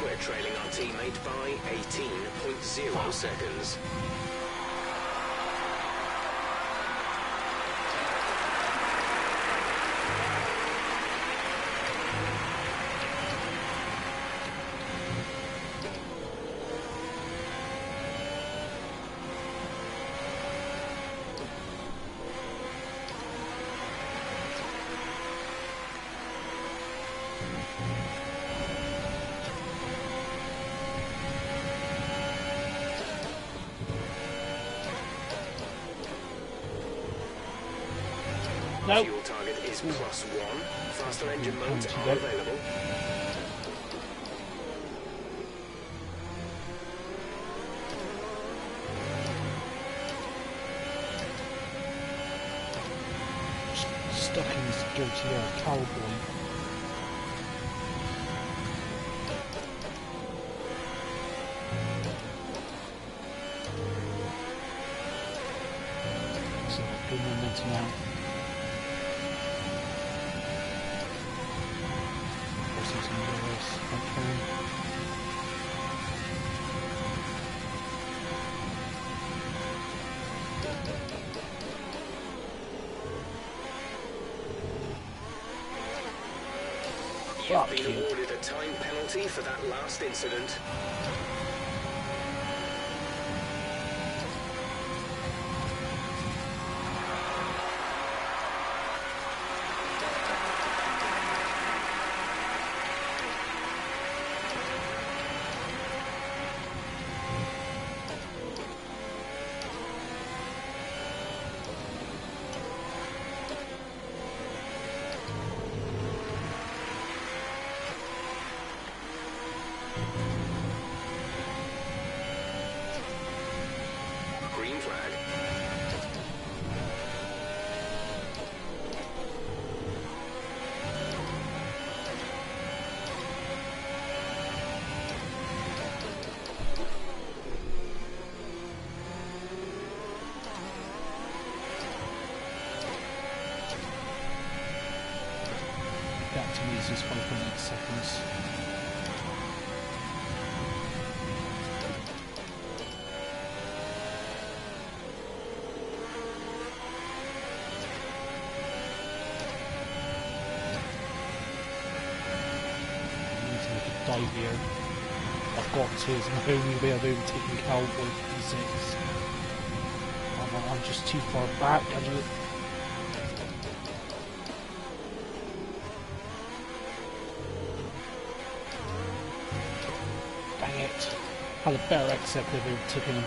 We're trailing our teammate by 18.0 seconds. Nope. Fuel target is +1. Faster engine modes are available. Stuck in this dirty cowboy. So good momentum now. You've been awarded a time penalty for that last incident. Green flag. That to me is just 5.8 seconds. Dive here. I've got to, it's my only way of overtaking Cowboy 56. I'm just too far back. had a better exit if they took him.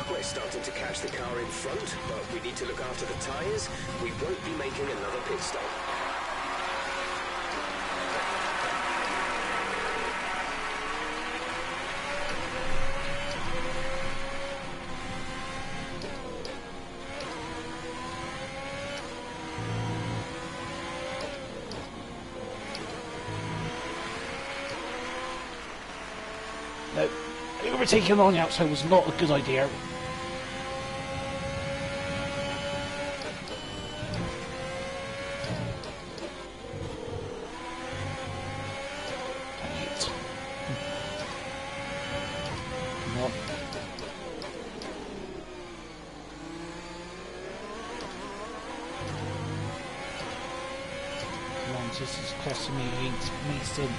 We're starting to catch the car in front, but we need to look after the tyres. We won't be making another pit stop. No, overtaking on the outside was not a good idea. This is costing me 8 Mason.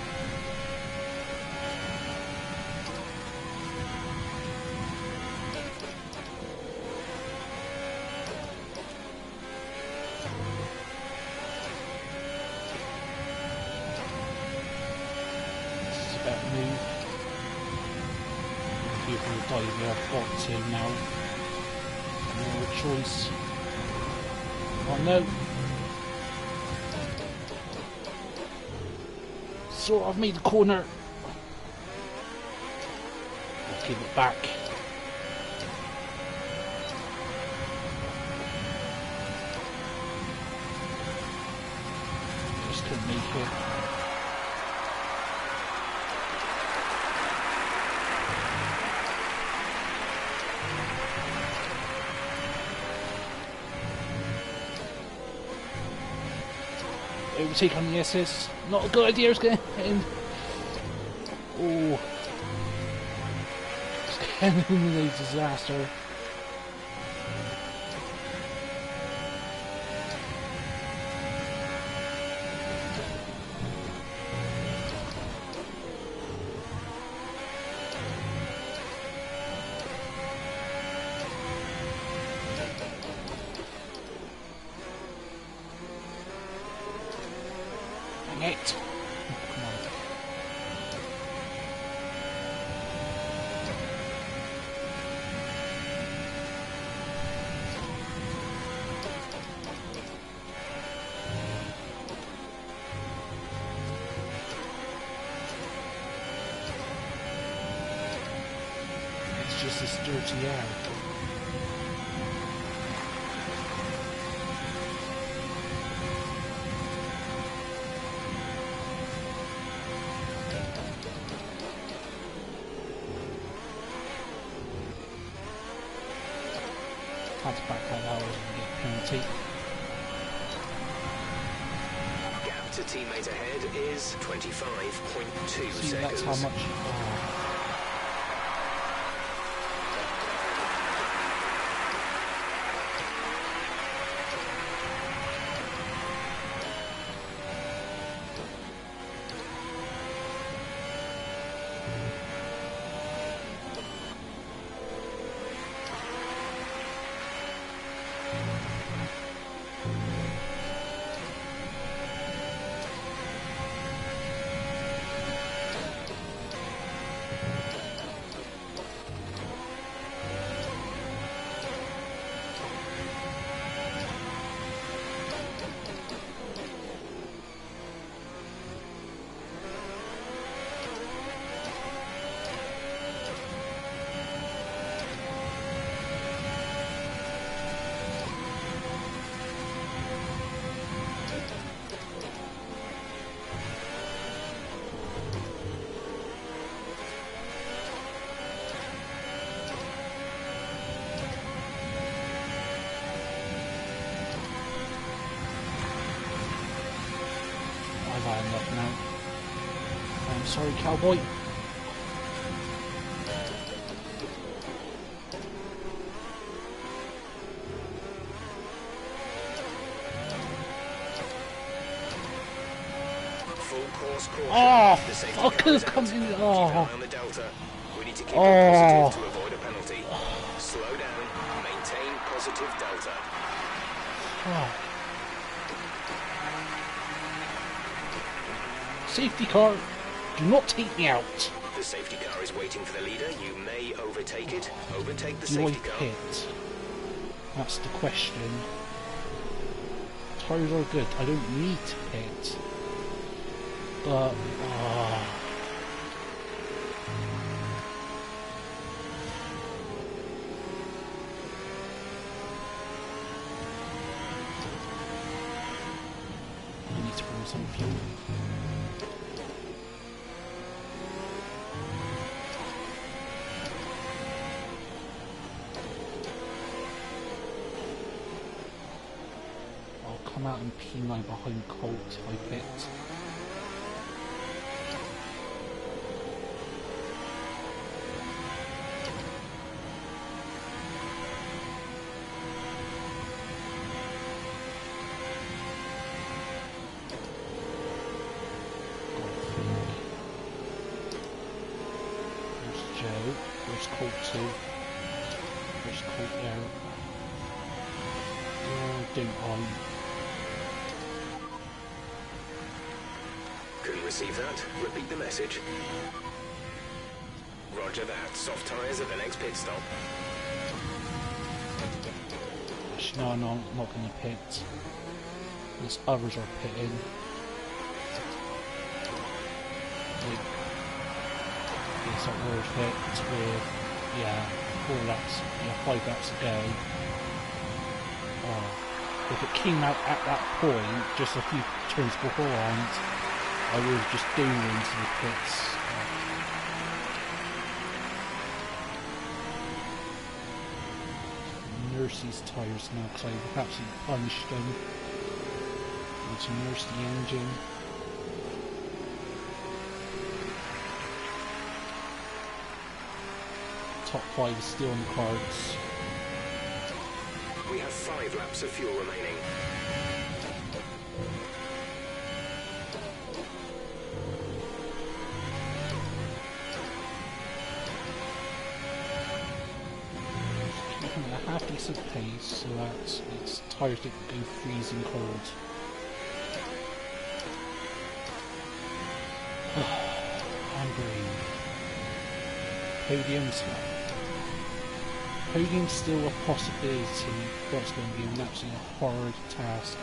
This is about to move. People will die there. I've got to now. No choice. Oh no. So I've made the corner. I'll give it back. Just couldn't make it. Overtake on the SS. Not a good idea, it's getting in. Oh. It's getting a disaster. It. Oh, come on. It's just this dirty air. Had to back that out and get a penalty. Gap to teammate ahead is 25.2 See, seconds. that's how much. Oh. I've had enough now. I'm sorry, cowboy. Full course caution. Oh, The safety I car could is have come out. in. Keep an Oh, eye on the delta. We need to keep it Oh. positive to avoid a penalty. Slow down. Maintain positive delta. oh. Safety car, do not take me out. The safety car is waiting for the leader. You may overtake it. Overtake the Do I safety car. pit? That's the question. Tyres are good. I don't need to pit. But... I need to bring some fuel. Come out and P9 behind Colt if I pit. There's Joe. There's Colt too. There's Colt there. Don't I? Couldn't receive that. Repeat the message. Roger that. Soft tyres at the next pit stop. No, I'm not going to pit. Because others are pitting. Like, yes, I will pit with, yeah, 5 laps to go. If it came out at that point, just a few turns beforehand, I would have just dove into the pits. Nurse these tyres now because I've absolutely punished them. Need to nurse the engine. Top 5 is still on the cards. We have 5 laps of fuel remaining. Keeping at a half decent pace so that its tyres don't go freezing cold. I'm green. Podium's still a possibility, but it's going to be an absolutely hard task.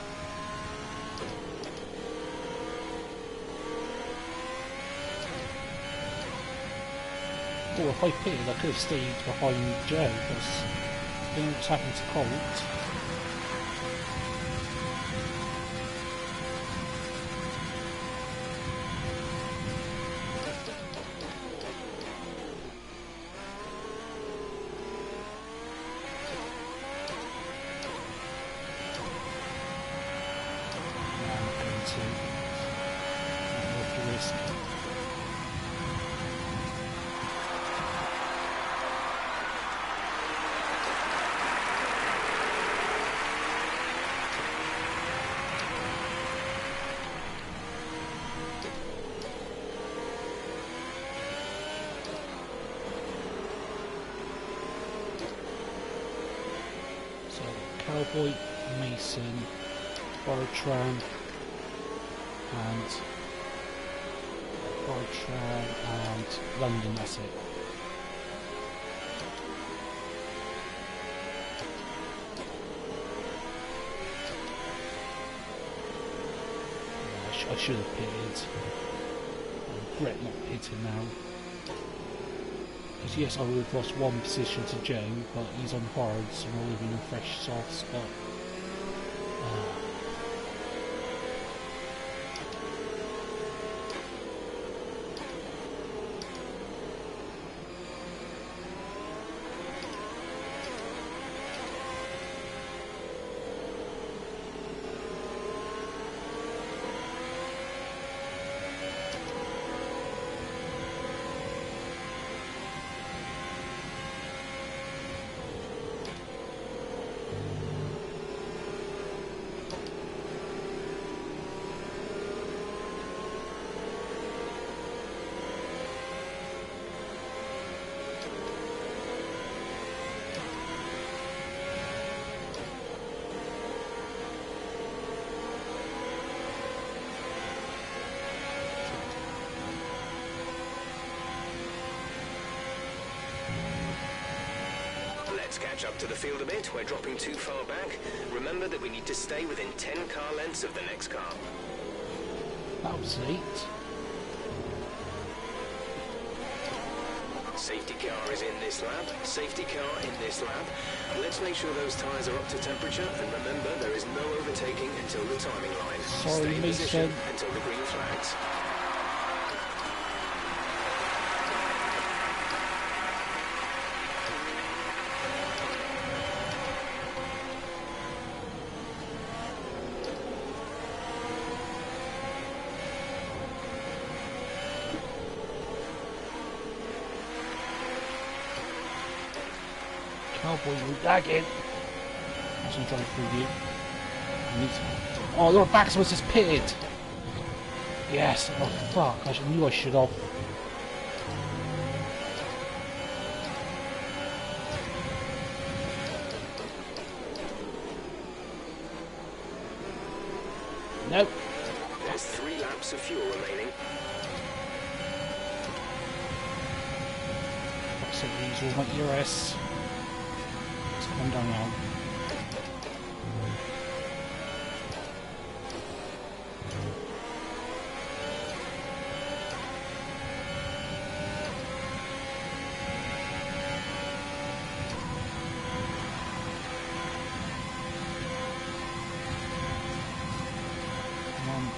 Or if I pitted, I could have stayed behind Joe, because you know what's happened to Colt. Cowboy, Mason, Bartram, and London, that's it. I should have pitted. I regret not pitting now. Because yes, I would have lost 1 position to Joe, but he's on hard, so I'm living in a fresh soft spot. Let's catch up to the field a bit. We're dropping too far back. Remember that we need to stay within 10 car lengths of the next car. That was neat. Safety car is in this lap. Safety car in this lap. Let's make sure those tyres are up to temperature, and remember there is no overtaking until the timing line. Sorry, Stay in position Mason. until the green flags. Cowboy route again. That's some drive through you. Oh, your back was just pitted. Yes. Oh fuck! I knew I should have. Nope. There's 3 laps of fuel remaining. So these will my ERS. Let's come down now.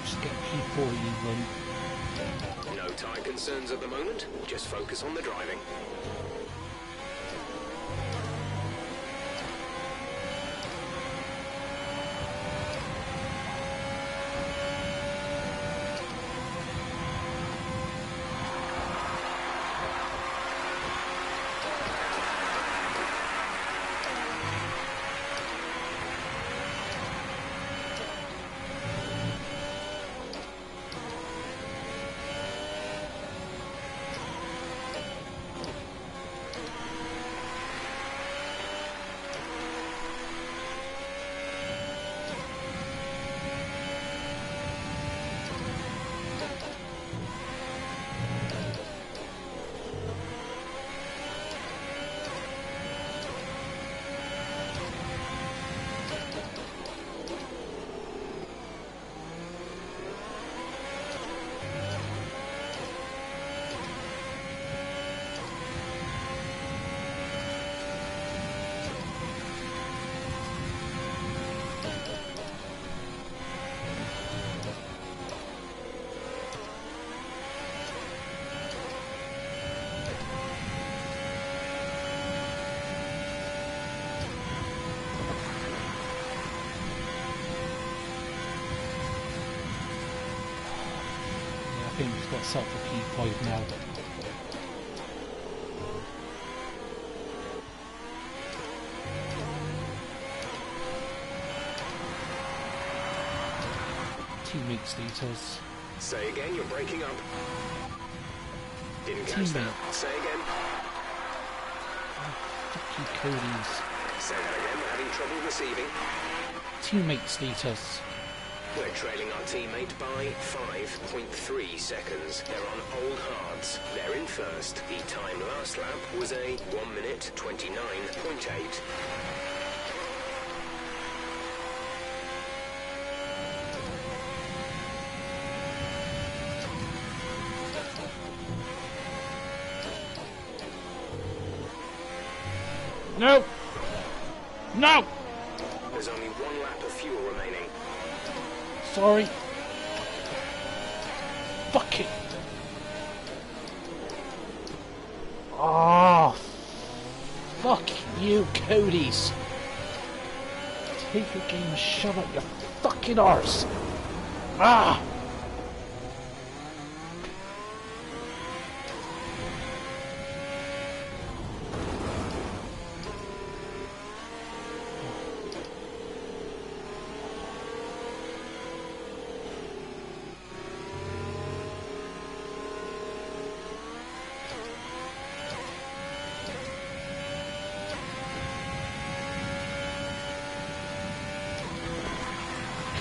Just get P4 even. No tyre concerns at the moment. Just focus on the driving. I think it's got set for P5 now. Teammate status. Say again, you're breaking up. Didn't catch that. Say again. Oh, fuck you, Cody's. Say that again, we're having trouble receiving. Teammate status. We're trailing our teammate by 5.3 seconds. They're on old hards. They're in first. The time last lap was a 1 minute 29.8. No! No! There's only 1 lap of fuel remaining. Sorry. Fuck it. Ah. Oh, fuck you, Cody's. Take your game and shove up your fucking arse. Ah.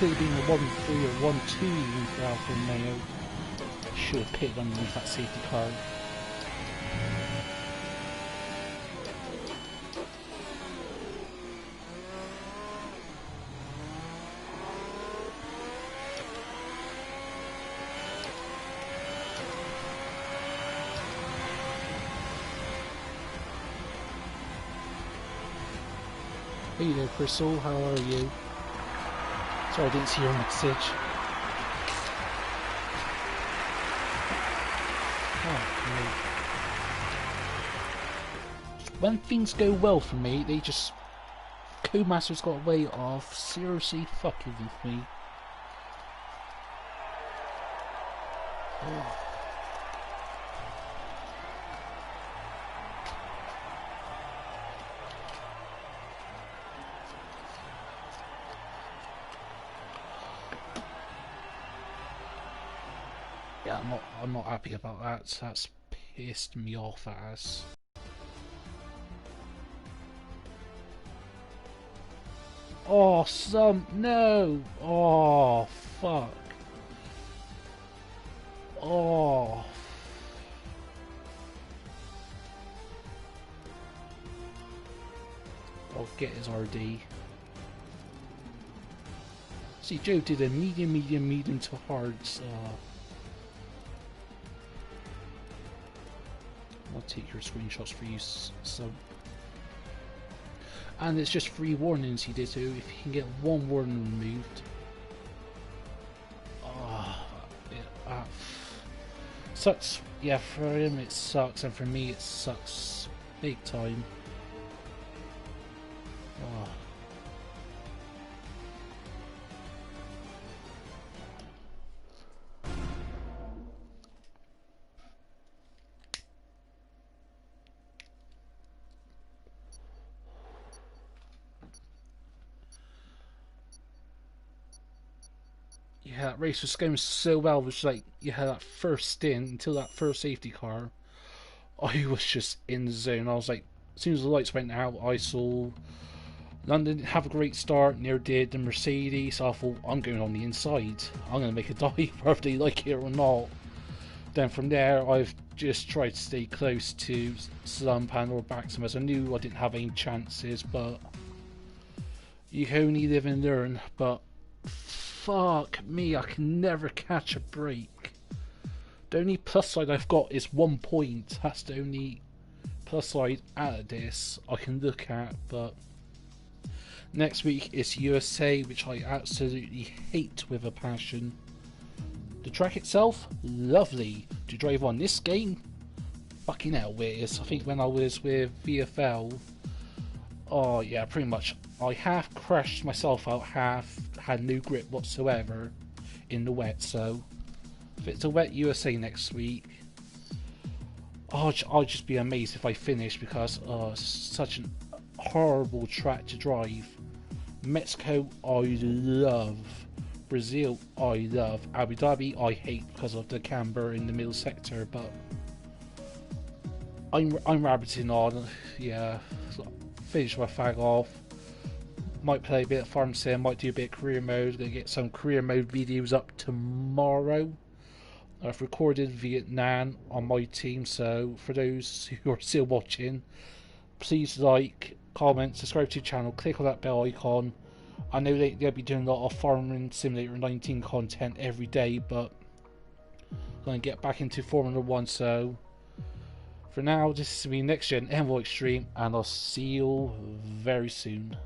Could have been a 1-3 or 1-2 even for Alpha Romeo. Should have pitted underneath that safety car. Hey there, Crystal, how are you? Sorry I didn't see your message. Oh, when things go well for me, they just... Codemaster's got a way of seriously fucking with me. Oh. Yeah, I'm not happy about that. That's pissed me off as. Oh, no! Oh, fuck. Oh. I'll get his RD. See, Joe did a medium to hard. I'll take your screenshots for you, so. And it's just 3 warnings he did too. If he can get 1 warning removed. Oh, yeah, sucks. Yeah, for him it sucks, and for me it sucks big time. Oh. Yeah, that race was going so well. It was like you had that first stint until that first safety car. I was just in the zone. I was like, as soon as the lights went out, I saw London have a great start. Near did the Mercedes. So I thought, I'm going on the inside. I'm going to make a dive, whether they like it or not. Then from there, I've just tried to stay close to Slumpan or Baxham, as I knew I didn't have any chances. But you can only live and learn. But fuck me, I can never catch a break. The only plus side I've got is 1 point. That's the only plus side out of this I can look at. But next week is USA, which I absolutely hate with a passion. The track itself, lovely. To drive on this game, fucking hell it is. I think when I was with VFL, oh yeah, pretty much. I half crashed myself out, half had no grip whatsoever in the wet. So if it's a wet USA next week, I'll just be amazed if I finish, because it's such a horrible track to drive. Mexico I love, Brazil I love, Abu Dhabi I hate because of the camber in the middle sector. But I'm rabbiting on. Yeah, finish my fag off. Might play a bit of farm sim, might do a bit of career mode. Gonna get some career mode videos up tomorrow. I've recorded Vietnam on my team, so for those who are still watching, please like, comment, subscribe to the channel, click on that bell icon. I know they'll be doing a lot of Farming Simulator 19 content every day, but I'm going to get back into Formula 1, so for now, this is me, Next Gen Envoy Extreme, and I'll see you very soon.